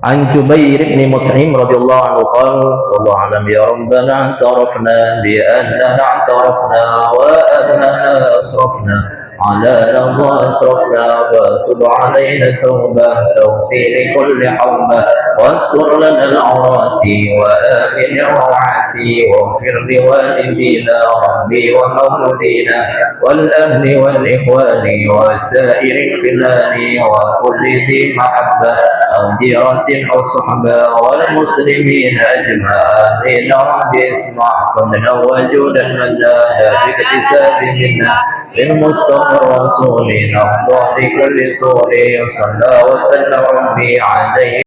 An Jubair bin Mut'im radhiyallahu anhu qala wallahu a'lam ya rabbana tarafna bi annana tarafna wa annana asrafna على رضا أسرفنا وتب علينا توبة توسي لكل حوبة واستر لنا العورات وآمن الروعات واغفر لوالدينا ربي ومولودينا والأهل والإخوان وسائر الخلان وكل ذي محبة أو جيرة أو صحبة والمسلمين أجمعين رب اسمع قدنا وجودا من لا باكتساب منا للمصطفى الرسول نرضى بكل سور صلى وسلم ربي عليه